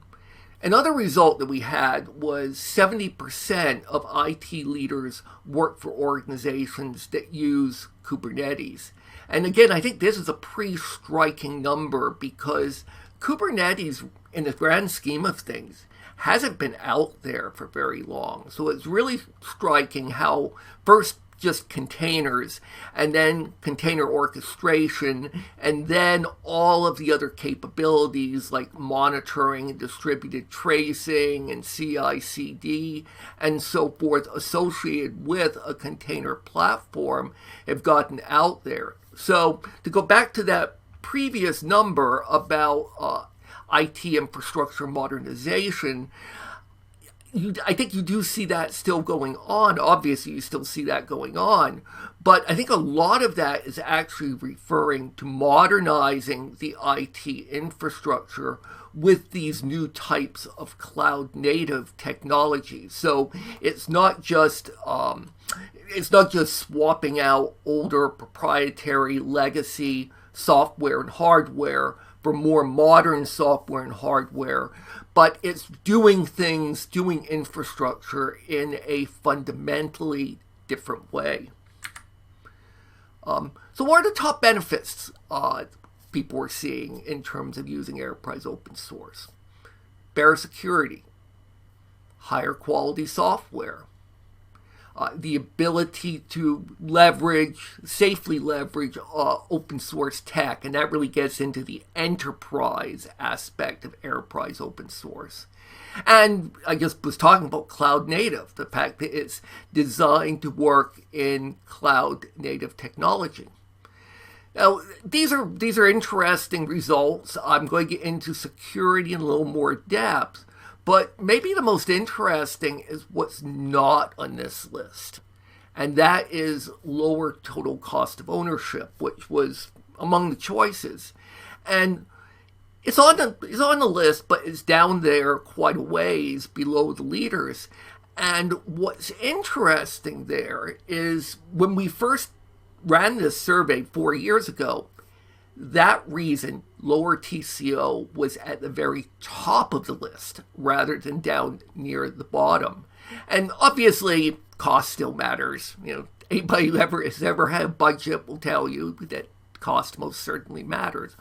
Another result that we had was 70% of IT leaders work for organizations that use Kubernetes. And again, I think this is a pretty striking number because Kubernetes, in the grand scheme of things, hasn't been out there for very long. So it's really striking how first just containers, and then container orchestration, and then all of the other capabilities like monitoring and distributed tracing and CI/CD and so forth associated with a container platform have gotten out there. So to go back to that previous number about IT infrastructure modernization, I think you do see that still going on. Obviously, you still see that going on. But I think a lot of that is actually referring to modernizing the IT infrastructure with these new types of cloud-native technologies. So it's not just swapping out older proprietary legacy software and hardware for more modern software and hardware, but it's doing infrastructure in a fundamentally different way. So what are the top benefits people are seeing in terms of using enterprise open source? Better security, higher quality software, the ability to safely leverage open source tech, and that really gets into the enterprise aspect of enterprise open source. And I just was talking about cloud native, the fact that it's designed to work in cloud native technology. Now, these are interesting results. I'm going to get into security in a little more depth, But maybe the most interesting is what's not on this list. And that is lower total cost of ownership, which was among the choices. And it's on the list, but it's down there quite a ways below the leaders. And what's interesting there is when we first ran this survey 4 years ago, that reason, lower TCO, was at the very top of the list rather than down near the bottom. And obviously, cost still matters. Anybody who has ever had a budget will tell you that cost most certainly matters.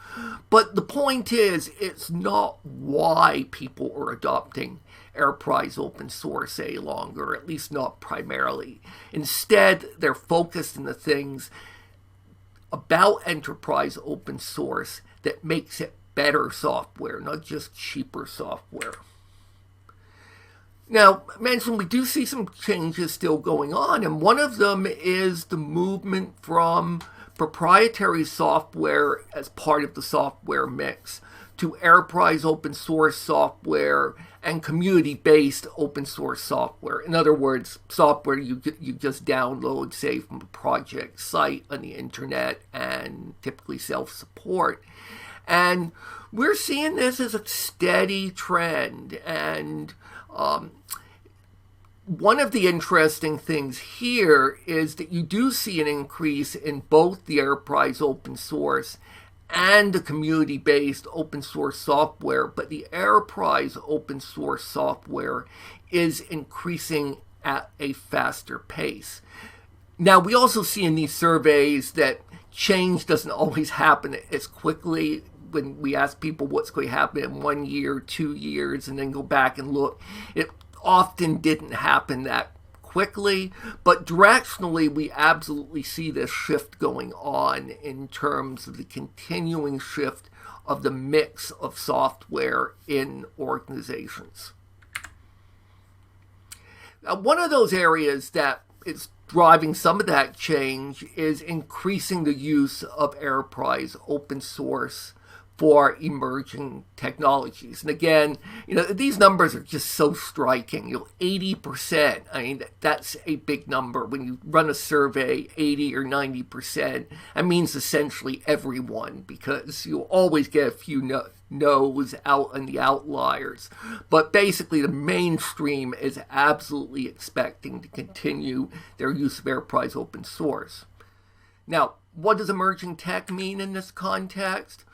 But the point is, it's not why people are adopting enterprise open source any longer, at least not primarily. Instead, they're focused on the things about enterprise open source that makes it better software, not just cheaper software. Now, I mentioned we do see some changes still going on, and one of them is the movement from proprietary software as part of the software mix to enterprise open source software and community-based open source software. In other words, software you just download, say, from a project site on the internet and typically self-support. And we're seeing this as a steady trend. And one of the interesting things here is that you do see an increase in both the enterprise open source and the community-based open source software, but the enterprise open source software is increasing at a faster pace. Now, we also see in these surveys that change doesn't always happen as quickly. When we ask people what's going to happen in 1 year, 2 years, and then go back and look, it often didn't happen that quickly, but directionally we absolutely see this shift going on in terms of the continuing shift of the mix of software in organizations. Now, one of those areas that is driving some of that change is increasing the use of enterprise open source for emerging technologies. And again, these numbers are just so striking. 80%, I mean, that's a big number. When you run a survey, 80 or 90%, that means essentially everyone, because you'll always get a few no's out on the outliers. But basically, the mainstream is absolutely expecting to continue their use of enterprise open source. Now, what does emerging tech mean in this context?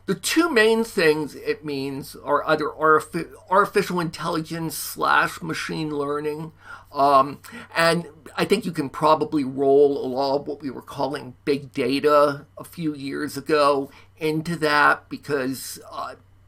The two main things it means are either artificial intelligence / machine learning. And I think you can probably roll a lot of what we were calling big data a few years ago into that, because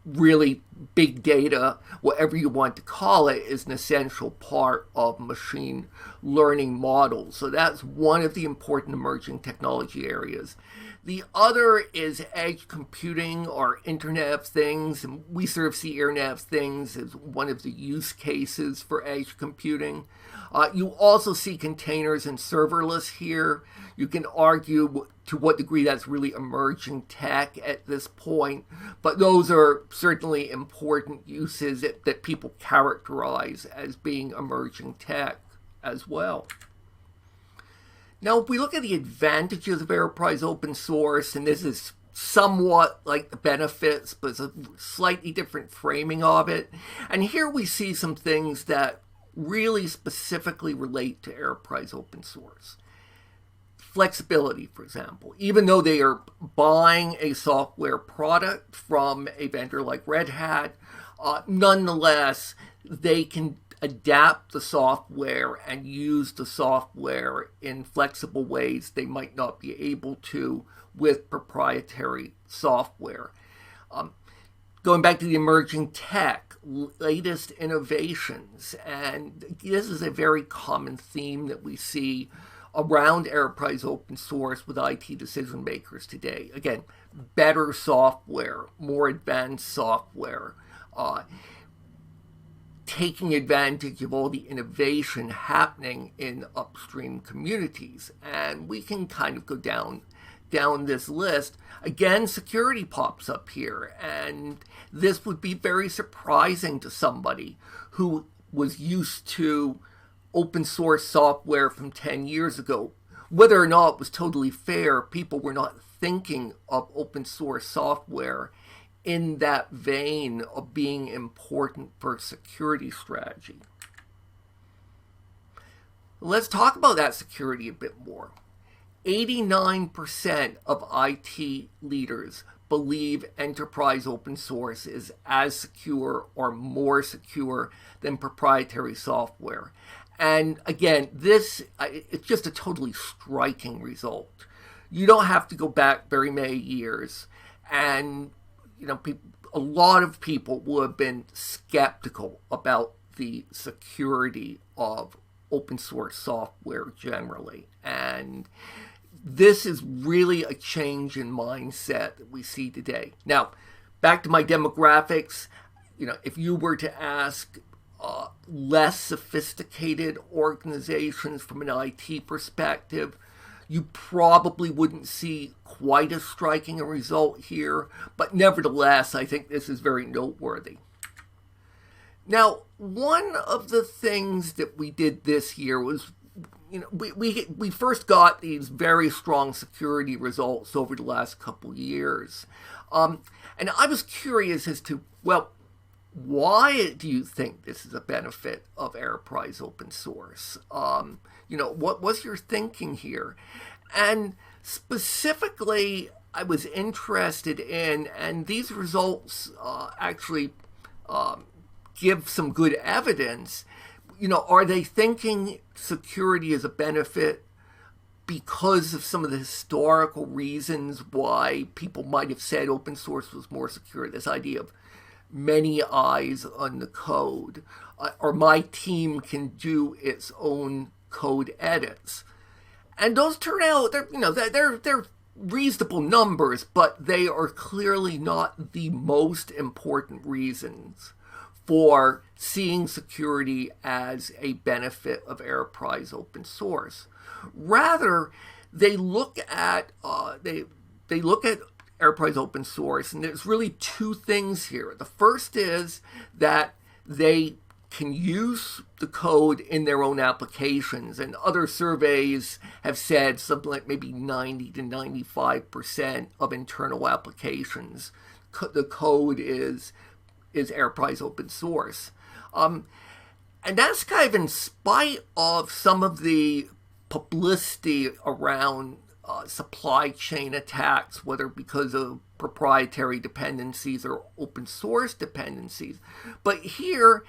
really big data, whatever you want to call it, is an essential part of machine learning models. So that's one of the important emerging technology areas. The other is edge computing or Internet of Things, and we sort of see Internet of Things as one of the use cases for edge computing. You also see containers and serverless here. You can argue to what degree that's really emerging tech at this point, but those are certainly important uses that people characterize as being emerging tech as well. Now, if we look at the advantages of enterprise open source, and this is somewhat like the benefits, but it's a slightly different framing of it. And here we see some things that really specifically relate to enterprise open source. Flexibility, for example. Even though they are buying a software product from a vendor like Red Hat, nonetheless, they can adapt the software and use the software in flexible ways they might not be able to with proprietary software. Going back to the emerging tech, latest innovations, and this is a very common theme that we see around enterprise open source with IT decision makers today. Again, better software, more advanced software, taking advantage of all the innovation happening in upstream communities. And we can kind of go down down this list, again, security pops up here. And this would be very surprising to somebody who was used to open source software from 10 years ago. Whether or not it was totally fair, people were not thinking of open source software in that vein of being important for security strategy. Let's talk about that security a bit more. 89% of IT leaders believe enterprise open source is as secure or more secure than proprietary software. And again, it's just a totally striking result. You don't have to go back very many years, and a lot of people would have been skeptical about the security of open source software generally. And this is really a change in mindset that we see today. Now, back to my demographics. If you were to ask less sophisticated organizations from an IT perspective, you probably wouldn't see quite as striking a result here, but nevertheless, I think this is very noteworthy. Now, one of the things that we did this year was, we first got these very strong security results over the last couple years. And I was curious as to, well, why do you think this is a benefit of enterprise open source? What was your thinking here? And specifically, I was interested in, and these results actually give some good evidence, are they thinking security is a benefit because of some of the historical reasons why people might have said open source was more secure? This idea of many eyes on the code, or my team can do its own code edits. And those turn out, they're reasonable numbers, but they are clearly not the most important reasons for seeing security as a benefit of enterprise open source. Rather, they look at enterprise open source, and there's really two things here. The first is that they can use the code in their own applications, and other surveys have said something like maybe 90 to 95% of internal applications, the code is enterprise open source. And that's kind of in spite of some of the publicity around supply chain attacks, whether because of proprietary dependencies or open source dependencies. But here,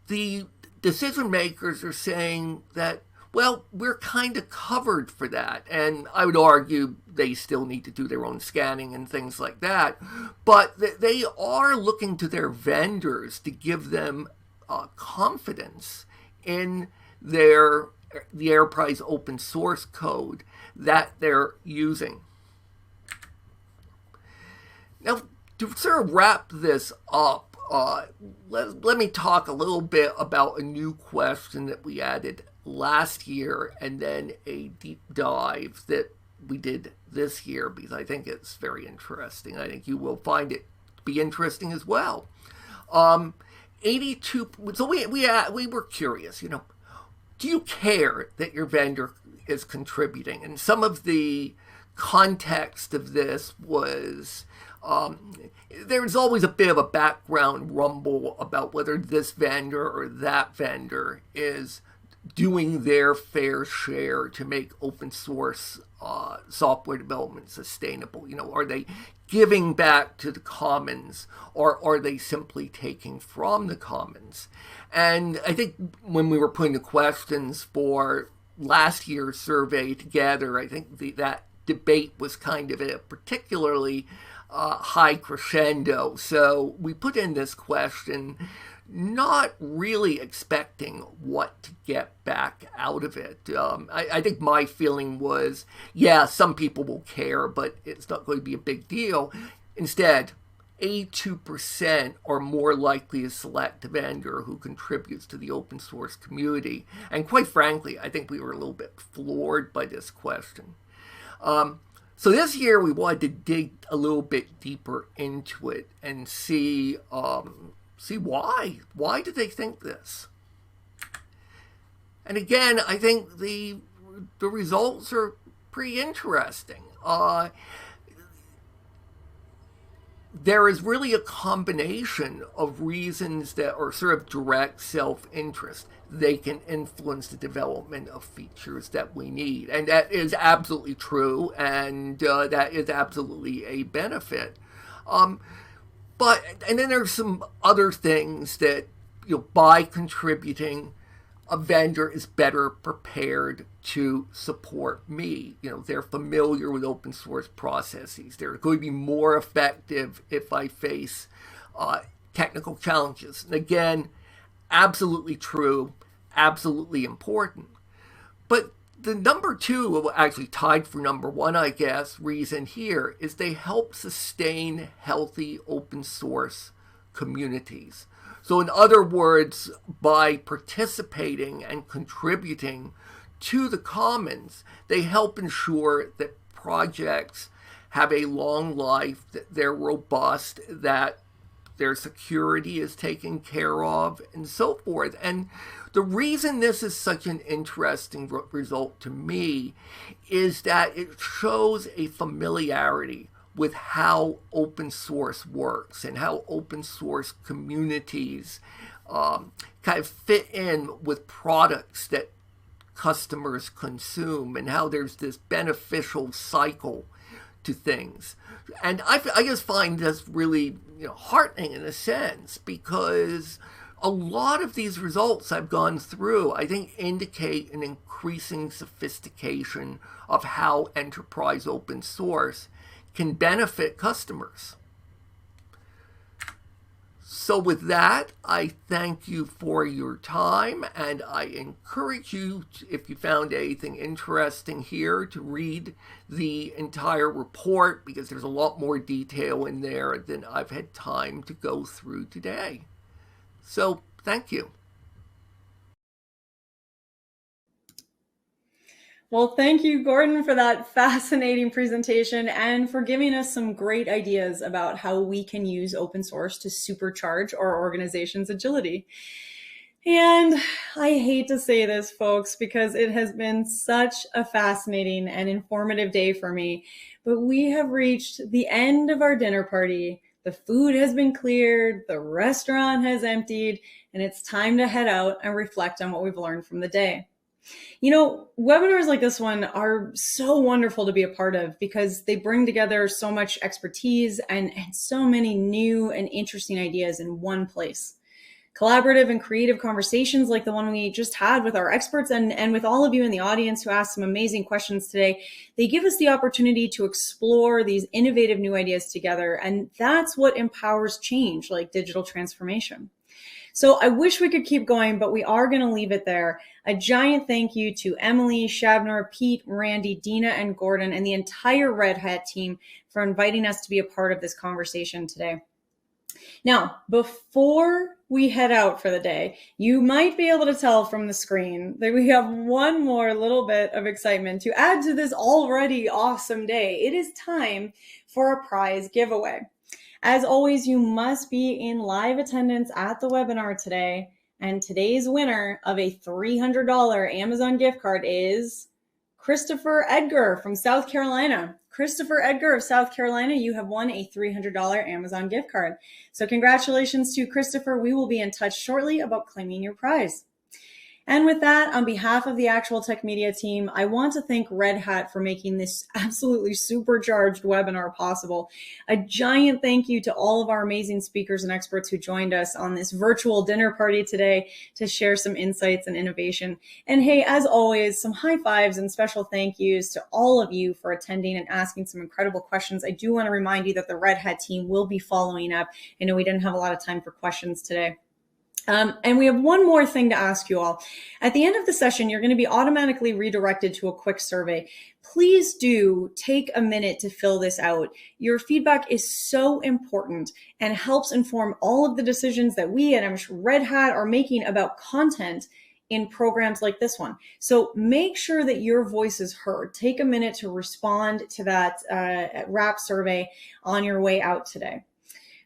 the decision makers are saying that, well, we're kind of covered for that. And I would argue they still need to do their own scanning and things like that. But they are looking to their vendors to give them confidence in the enterprise open source code that they're using. Now, to sort of wrap this up, let me talk a little bit about a new question that we added last year, and then a deep dive that we did this year, because I think it's very interesting. I think you will find it be interesting as well. 82. So we were curious. Do you care that your vendor is contributing? And some of the context of this was there's always a bit of a background rumble about whether this vendor or that vendor is doing their fair share to make open source software development sustainable. Are they giving back to the commons, or are they simply taking from the commons? And I think when we were putting the questions for last year's survey together, I think that debate was kind of at a particularly high crescendo. So we put in this question not really expecting what to get back out of it. I think my feeling was, yeah, some people will care, but it's not going to be a big deal. Instead, 82% are more likely to select a vendor who contributes to the open source community. And quite frankly, I think we were a little bit floored by this question. So this year we wanted to dig a little bit deeper into it and see why. Why did they think this? And again, I think the results are pretty interesting. There is really a combination of reasons that are sort of direct self-interest. They can influence the development of features that we need. And that is absolutely true, and that is absolutely a benefit. And then there's some other things that, by contributing, a vendor is better prepared to support me. They're familiar with open source processes. They're going to be more effective if I face technical challenges. And again, absolutely true, absolutely important. But the number two, actually tied for number one, I guess, reason here is they help sustain healthy open source communities. So in other words, by participating and contributing to the commons, they help ensure that projects have a long life, that they're robust, that their security is taken care of, and so forth. And the reason this is such an interesting result to me is that it shows a familiarity with how open source works and how open source communities kind of fit in with products that customers consume, and how there's this beneficial cycle to things. And I just find this really heartening in a sense, because a lot of these results I've gone through, I think, indicate an increasing sophistication of how enterprise open source can benefit customers. So with that, I thank you for your time, and I encourage you, if you found anything interesting here, to read the entire report, because there's a lot more detail in there than I've had time to go through today. So thank you. Well, thank you, Gordon, for that fascinating presentation and for giving us some great ideas about how we can use open source to supercharge our organization's agility. And I hate to say this, folks, because it has been such a fascinating and informative day for me, but we have reached the end of our dinner party. The food has been cleared, the restaurant has emptied, and it's time to head out and reflect on what we've learned from the day. Webinars like this one are so wonderful to be a part of because they bring together so much expertise and so many new and interesting ideas in one place. Collaborative and creative conversations like the one we just had with our experts and with all of you in the audience who asked some amazing questions today, they give us the opportunity to explore these innovative new ideas together. And that's what empowers change, like digital transformation. So I wish we could keep going, but we are going to leave it there. A giant thank you to Emily, Shabnor, Pete, Randy, Deanna, and Gordon, and the entire Red Hat team for inviting us to be a part of this conversation today. Now, before we head out for the day, you might be able to tell from the screen that we have one more little bit of excitement to add to this already awesome day. It is time for a prize giveaway. As always, you must be in live attendance at the webinar today. And today's winner of a $300 Amazon gift card is Christopher Edgar from South Carolina. Christopher Edgar of South Carolina, you have won a $300 Amazon gift card. So congratulations to Christopher. We will be in touch shortly about claiming your prize. And with that, on behalf of the Actual Tech Media team, I want to thank Red Hat for making this absolutely supercharged webinar possible. A giant thank you to all of our amazing speakers and experts who joined us on this virtual dinner party today to share some insights and innovation. And hey, as always, some high fives and special thank yous to all of you for attending and asking some incredible questions. I do want to remind you that the Red Hat team will be following up. I know we didn't have a lot of time for questions today. And we have one more thing to ask you all. At the end of the session, you're going to be automatically redirected to a quick survey. Please do take a minute to fill this out. Your feedback is so important and helps inform all of the decisions that we at Red Hat are making about content in programs like this one. So make sure that your voice is heard. Take a minute to respond to that wrap survey on your way out today.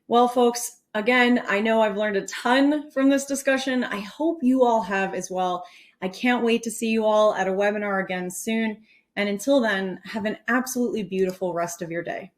Well, folks, again, I know I've learned a ton from this discussion. I hope you all have as well. I can't wait to see you all at a webinar again soon. And until then, have an absolutely beautiful rest of your day.